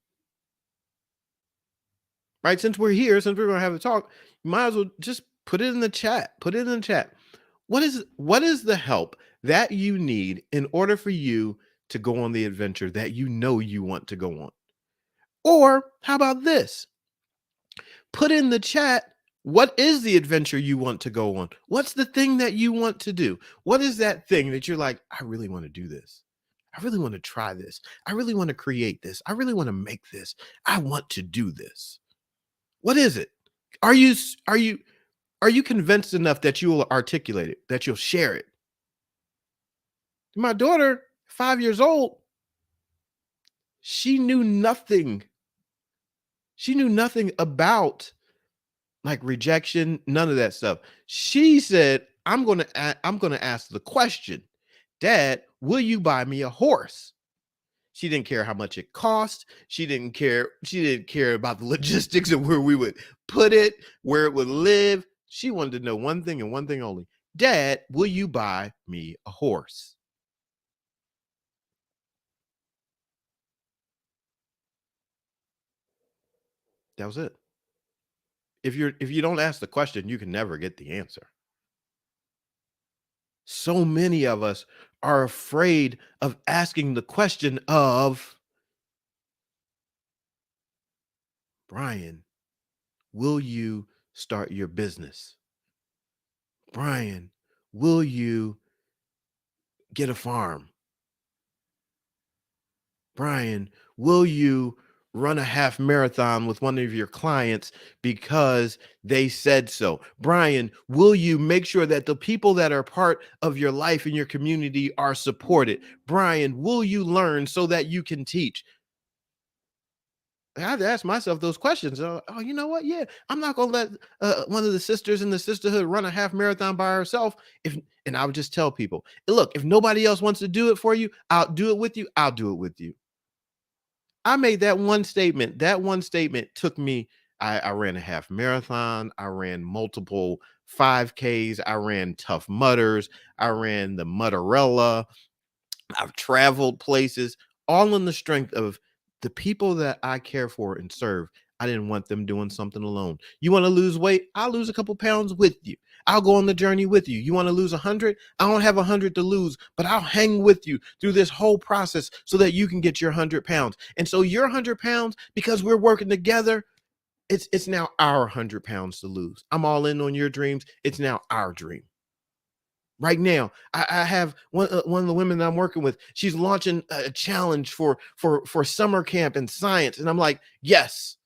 Right? Since we're here, since we're going to have a talk, you might as well just put it in the chat. Put it in the chat. What is the help that you need in order for you to go on the adventure that you know you want to go on? Or how about this? Put in the chat, what is the adventure you want to go on? What's the thing that you want to do? What is that thing that you're like, I really want to do this? I really want to try this. I really want to create this. I really want to make this. I want to do this. What is it? Are you convinced enough that you will articulate it, that you'll share it? My daughter, 5 years old, she knew nothing. She knew nothing about like rejection, none of that stuff. She said, I'm going to ask the question, Dad, will you buy me a horse? She didn't care how much it cost. She didn't care about the logistics of where we would put it, where it would live. She wanted to know one thing and one thing only. Dad, will you buy me a horse? That was it. If you don't ask the question, you can never get the answer. So many of us are afraid of asking the question of, Brian, will you start your business? Brian, will you get a farm? Brian, will you run a half marathon with one of your clients because they said so? Brian, will you make sure that the people that are part of your life and your community are supported? Brian, will you learn so that you can teach? I had to ask myself those questions. Oh, you know what? Yeah, I'm not gonna let one of the sisters in the sisterhood run a half marathon by herself. If and I would just tell people, look, if nobody else wants to do it for you, I'll do it with you. I'll do it with you. I made that one statement. That one statement took me. I ran a half marathon. I ran multiple 5Ks. I ran Tough Mudders. I ran the Mutterella. I've traveled places, all on the strength of the people that I care for and serve. I didn't want them doing something alone. You want to lose weight? I'll lose a couple pounds with you. I'll go on the journey with you. You want to lose 100? I don't have 100 to lose, but I'll hang with you through this whole process so that you can get your 100 pounds. And so your 100 pounds, because we're working together, it's now our 100 pounds to lose. I'm all in on your dreams. It's now our dream. Right now, I have one of the women that I'm working with. She's launching a challenge for summer camp in science, and I'm like, yes,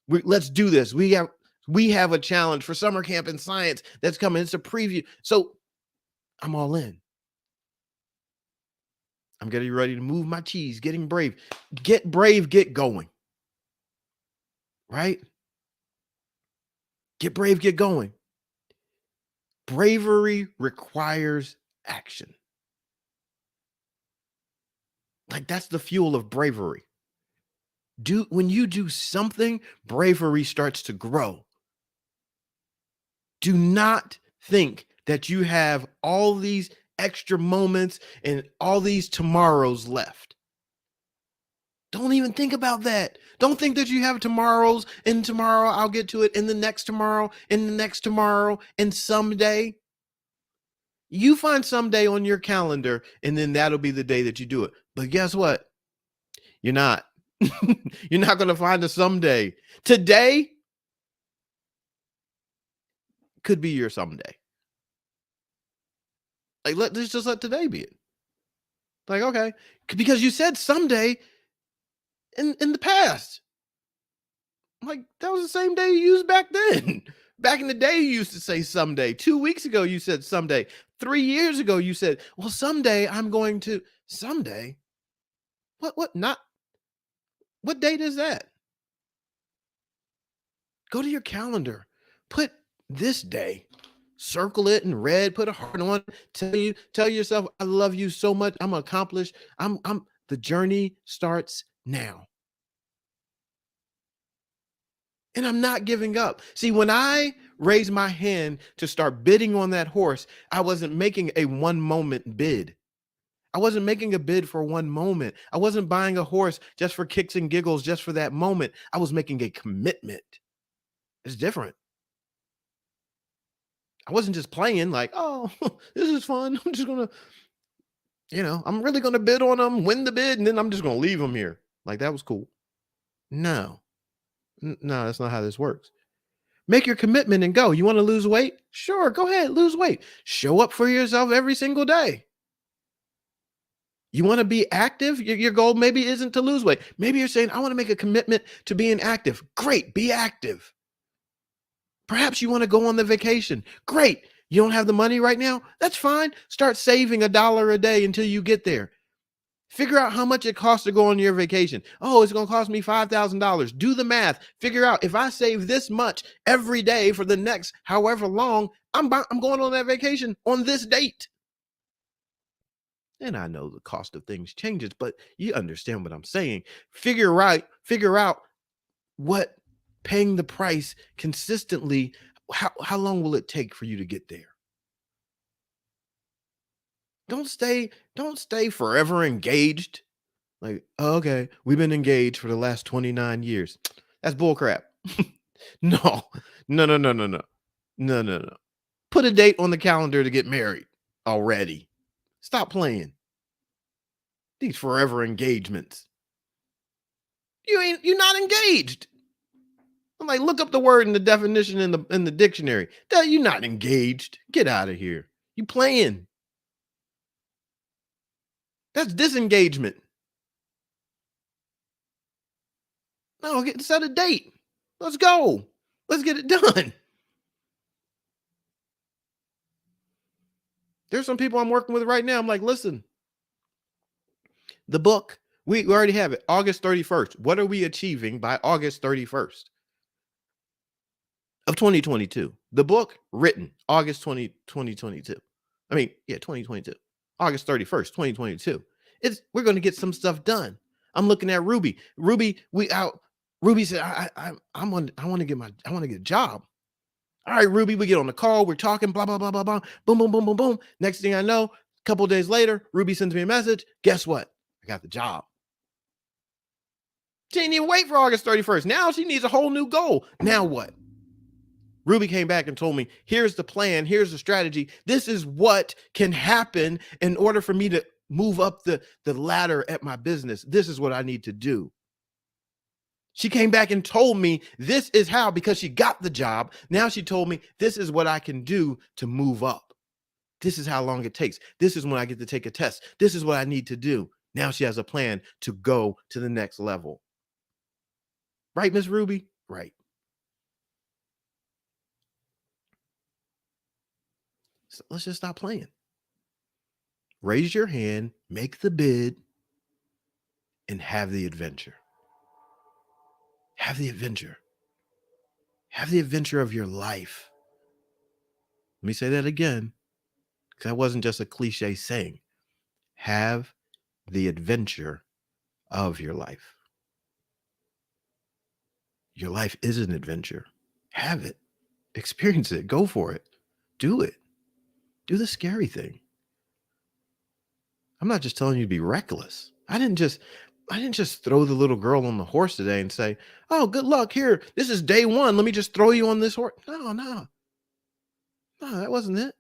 let's do this. We have a challenge for summer camp in science that's coming. It's a preview, so I'm all in. I'm getting ready to move my cheese. Getting brave, get brave, get going. Right? Get brave, get going. Bravery requires action. Like that's the fuel of bravery. When you do something, bravery starts to grow. Do not think that you have all these extra moments and all these tomorrows left. Don't even think about that. Don't think that you have tomorrows and tomorrow I'll get to it and the next tomorrow and the next tomorrow and someday. You find someday on your calendar and then that'll be the day that you do it. But guess what? You're not. You're not going to find a someday. Today could be your someday. Like let's just let today be it. Like okay, because you said someday in the past. Like that was the same day you used back then. Back in the day, you used to say someday. 2 weeks ago, you said someday. 3 years ago, you said, well, someday I'm going to someday. What not? What date is that? Go to your calendar. Put this day. Circle it in red, put a heart on it. Tell yourself, I love you so much. I'm accomplished. I'm the journey starts now. And I'm not giving up. See, when I raised my hand to start bidding on that horse, I wasn't making a one moment bid. I wasn't making a bid for one moment. I wasn't buying a horse just for kicks and giggles, just for that moment. I was making a commitment. It's different. I wasn't just playing like, oh, this is fun. I'm just going to, I'm really going to bid on them, win the bid, and then I'm just going to leave them here. Like that was cool. No, no, that's not how this works. Make your commitment and go. You want to lose weight? Sure, go ahead, lose weight. Show up for yourself every single day. You want to be active? Your goal maybe isn't to lose weight. Maybe you're saying, I want to make a commitment to being active. Great, be active. Perhaps you want to go on the vacation. Great. You don't have the money right now? That's fine. Start saving $1 a day until you get there. Figure out how much it costs to go on your vacation. Oh, it's going to cost me $5,000. Do the math. Figure out if I save this much every day for the next however long, I'm going on that vacation on this date. And I know the cost of things changes, but you understand what I'm saying. Figure out what paying the price consistently, how long will it take for you to get there? Don't stay forever engaged. Like, oh, okay, we've been engaged for the last 29 years. That's bullcrap. No, no, no, no, no, no, no, no, no. Put a date on the calendar to get married. already. Stop playing. These forever engagements. You're not engaged. I'm like, look up the word in the definition in the dictionary. That you're not engaged. Get out of here. You playing. That's disengagement. No, set a date. Let's go. Let's get it done. There's some people I'm working with right now. I'm like, listen, the book, we already have it. August 31st. What are we achieving by August 31st of 2022? The book written August 2022. I mean, yeah, 2022. August 31st, 2022. We're going to get some stuff done. I'm looking at Ruby. Ruby said, I want to get a job. All right, Ruby, we get on the call. We're talking, blah, blah, blah, blah, blah. Boom, boom, boom, boom, boom. Next thing I know, a couple of days later, Ruby sends me a message. Guess what? I got the job. She didn't even wait for August 31st. Now she needs a whole new goal. Now what? Ruby came back and told me, here's the plan. Here's the strategy. This is what can happen in order for me to move up the ladder at my business. This is what I need to do. She came back and told me this is how, because she got the job. Now she told me this is what I can do to move up. This is how long it takes. This is when I get to take a test. This is what I need to do. Now she has a plan to go to the next level. Right, Miss Ruby? Right. So let's just stop playing. Raise your hand, make the bid, and have the adventure. Have the adventure. Have the adventure of your life. Let me say that again, because that wasn't just a cliche saying. Have the adventure of your life. Your life is an adventure. Have it. Experience it. Go for it. Do it. Do the scary thing. I'm not just telling you to be reckless. I didn't just throw the little girl on the horse today and say, oh, good luck here. This is day one. Let me just throw you on this horse. No, that wasn't it.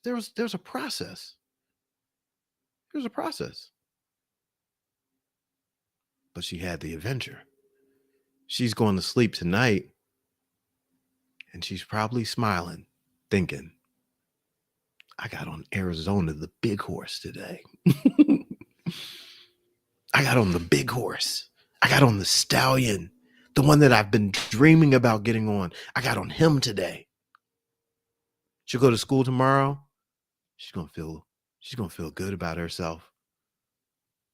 There was a process. There's a process. But she had the adventure. She's going to sleep tonight and she's probably smiling, thinking, I got on Arizona, the big horse today. I got on the big horse. I got on the stallion, the one that I've been dreaming about getting on. I got on him today. She'll go to school tomorrow. She's going to feel good about herself.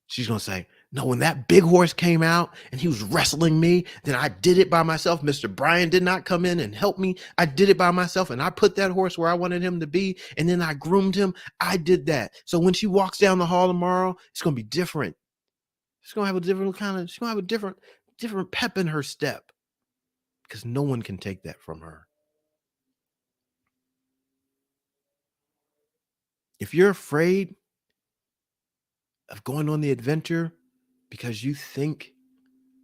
She's going to say, no, when that big horse came out and he was wrestling me, then I did it by myself. Mr. Brian did not come in and help me. I did it by myself, and I put that horse where I wanted him to be, and then I groomed him. I did that. So when she walks down the hall tomorrow, it's going to be different. She's going to have a different she's going to have a different pep in her step, because no one can take that from her. If you're afraid of going on the adventure because you think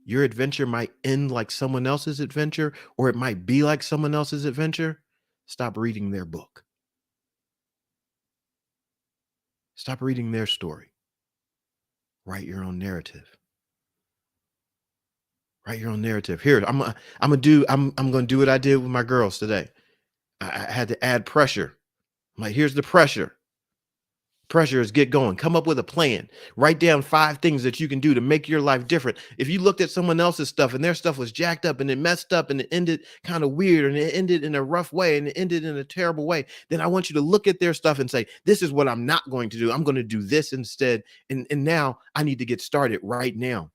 your adventure might end like someone else's adventure, or it might be like someone else's adventure, stop reading their book. Stop reading their story. Write your own narrative. Write your own narrative. Here, I'm going to do what I did with my girls today. I had to add pressure. I'm like, here's the pressure. Pressure is get going. Come up with a plan. Write down 5 things that you can do to make your life different. If you looked at someone else's stuff and their stuff was jacked up and it messed up and it ended kind of weird and it ended in a rough way and it ended in a terrible way, then I want you to look at their stuff and say, this is what I'm not going to do. I'm going to do this instead. And now I need to get started right now.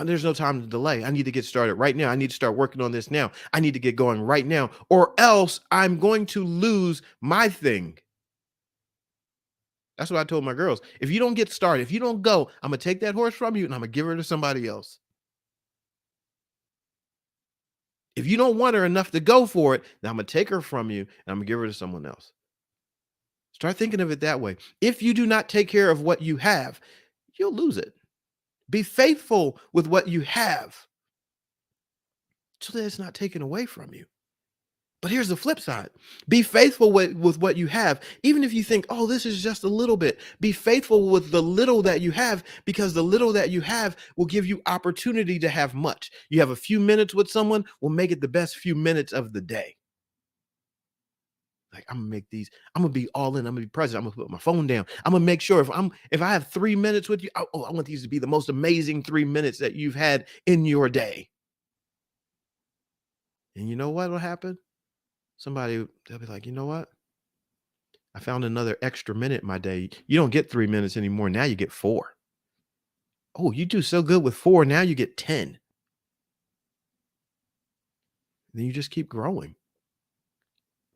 There's no time to delay. I need to get started right now. I need to start working on this now. I need to get going right now, or else I'm going to lose my thing. That's what I told my girls. If you don't get started, if you don't go, I'm going to take that horse from you and I'm going to give her to somebody else. If you don't want her enough to go for it, then I'm going to take her from you and I'm going to give her to someone else. Start thinking of it that way. If you do not take care of what you have, you'll lose it. Be faithful with what you have so that it's not taken away from you. But here's the flip side. Be faithful with what you have. Even if you think, oh, this is just a little bit, be faithful with the little that you have, because the little that you have will give you opportunity to have much. You have a few minutes with someone, will make it the best few minutes of the day. Like, I'm gonna make these, I'm gonna be all in, I'm gonna be present, I'm gonna put my phone down. I'm gonna make sure if I have 3 minutes with you, I want these to be the most amazing 3 minutes that you've had in your day. And you know what will happen? Somebody, they'll be like, you know what? I found another extra minute in my day. You don't get 3 minutes anymore. Now you get four. Oh, you do so good with four. Now you get 10. Then you just keep growing.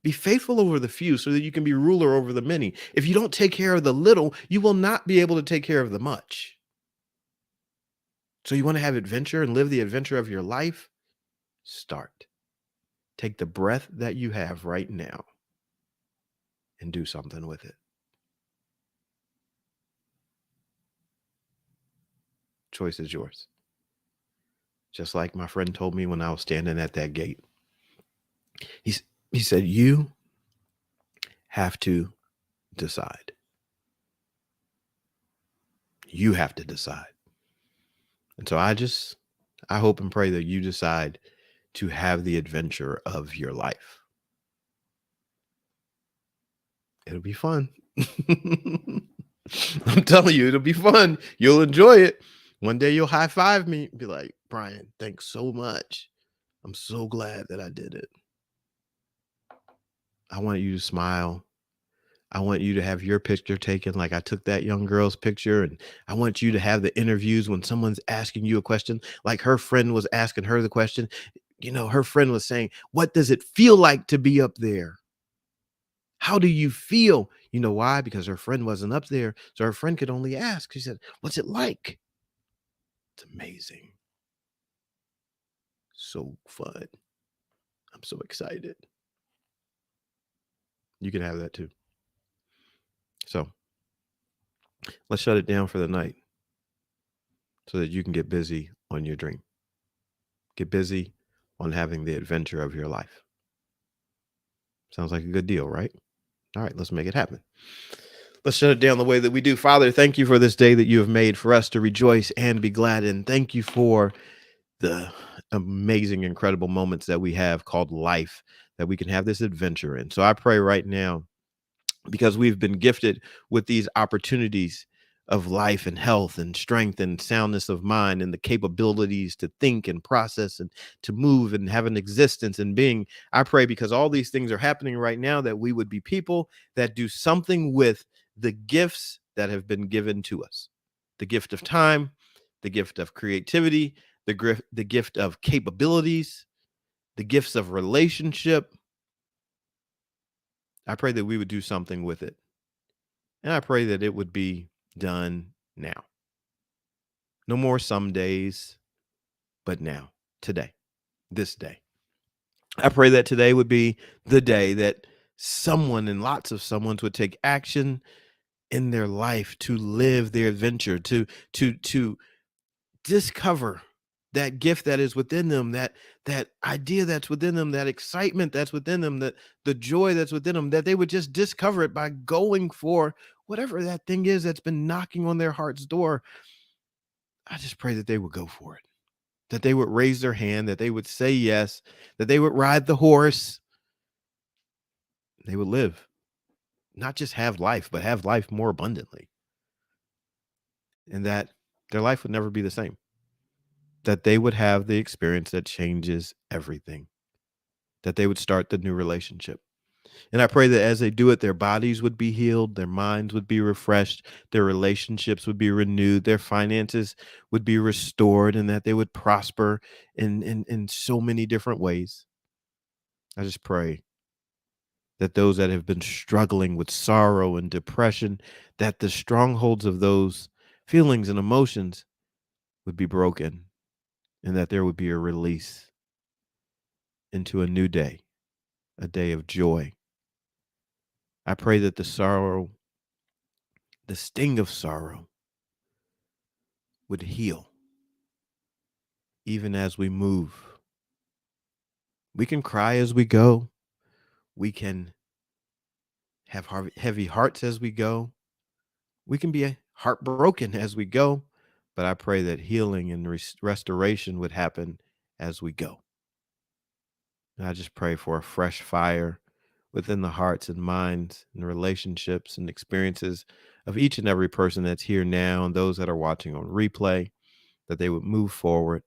Be faithful over the few so that you can be ruler over the many. If you don't take care of the little, you will not be able to take care of the much. So you want to have adventure and live the adventure of your life? Start. Take the breath that you have right now and do something with it. Choice is yours. Just like my friend told me when I was standing at that gate. He said, you have to decide. You have to decide. And so I hope and pray that you decide to have the adventure of your life. It'll be fun. I'm telling you, it'll be fun. You'll enjoy it. One day you'll high five me and be like, Brian, thanks so much. I'm so glad that I did it. I want you to smile. I want you to have your picture taken like I took that young girl's picture. And I want you to have the interviews when someone's asking you a question, like her friend was asking her the question. You know, her friend was saying, what does it feel like to be up there? How do you feel? You know why? Because her friend wasn't up there. So her friend could only ask. She said, what's it like? It's amazing. So fun. I'm so excited. You can have that too. So let's shut it down for the night so that you can get busy on your dream. Get busy on having the adventure of your life. Sounds like a good deal, right? All right, let's make it happen. Let's shut it down the way that we do. Father, thank you for this day that you have made for us to rejoice and be glad in. Thank you for the amazing, incredible moments that we have called life, that we can have this adventure in. So I pray right now, because we've been gifted with these opportunities of life and health and strength and soundness of mind and the capabilities to think and process and to move and have an existence and being. I pray, because all these things are happening right now, that we would be people that do something with the gifts that have been given to us. The gift of time, the gift of creativity, the gift of capabilities, the gifts of relationship. I pray that we would do something with it. And I pray that it would be done now. No more some days, but now, today, this day. I pray that today would be the day that someone, and lots of someones, would take action in their life to live their adventure, to discover that gift that is within them, that idea that's within them, that excitement that's within them, that the joy that's within them, that they would just discover it by going for whatever that thing is that's been knocking on their heart's door. I just pray that they would go for it, that they would raise their hand, that they would say yes, that they would ride the horse, they would live, not just have life, but have life more abundantly, and that their life would never be the same, that they would have the experience that changes everything, that they would start the new relationship. And I pray that as they do it, their bodies would be healed, their minds would be refreshed, their relationships would be renewed, their finances would be restored, and that they would prosper in so many different ways. I just pray that those that have been struggling with sorrow and depression, that the strongholds of those feelings and emotions would be broken, and that there would be a release into a new day, a day of joy. I pray that the sorrow, the sting of sorrow, would heal even as we move. We can cry as we go. We can have heavy hearts as we go. We can be heartbroken as we go. But I pray that healing and restoration would happen as we go. And I just pray for a fresh fire within the hearts and minds and relationships and experiences of each and every person that's here now and those that are watching on replay, that they would move forward.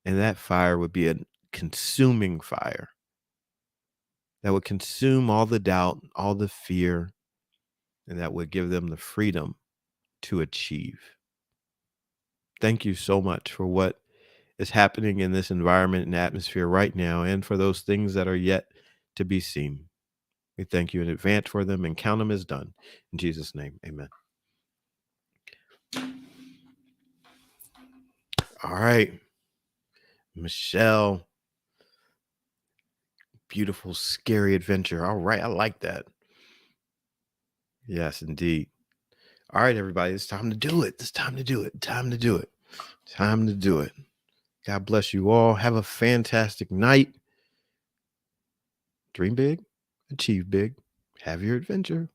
And that fire would be a consuming fire that would consume all the doubt, all the fear, and that would give them the freedom to achieve. Thank you so much for what is happening in this environment and atmosphere right now, and for those things that are yet to be seen. We thank you in advance for them and count them as done. In Jesus' name, amen. All right, Michelle. Beautiful, scary adventure. All right, I like that. Yes, indeed. All right, everybody, it's time to do it. It's time to do it. Time to do it. Time to do it. God bless you all. Have a fantastic night. Dream big, achieve big, have your adventure.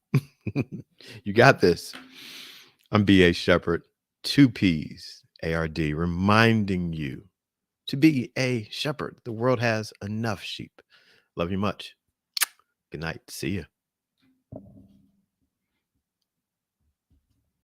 You got this. I'm B.A. Shepherd, 2Ps, ARD, reminding you to be a shepherd. The world has enough sheep. Love you much. Good night. See you.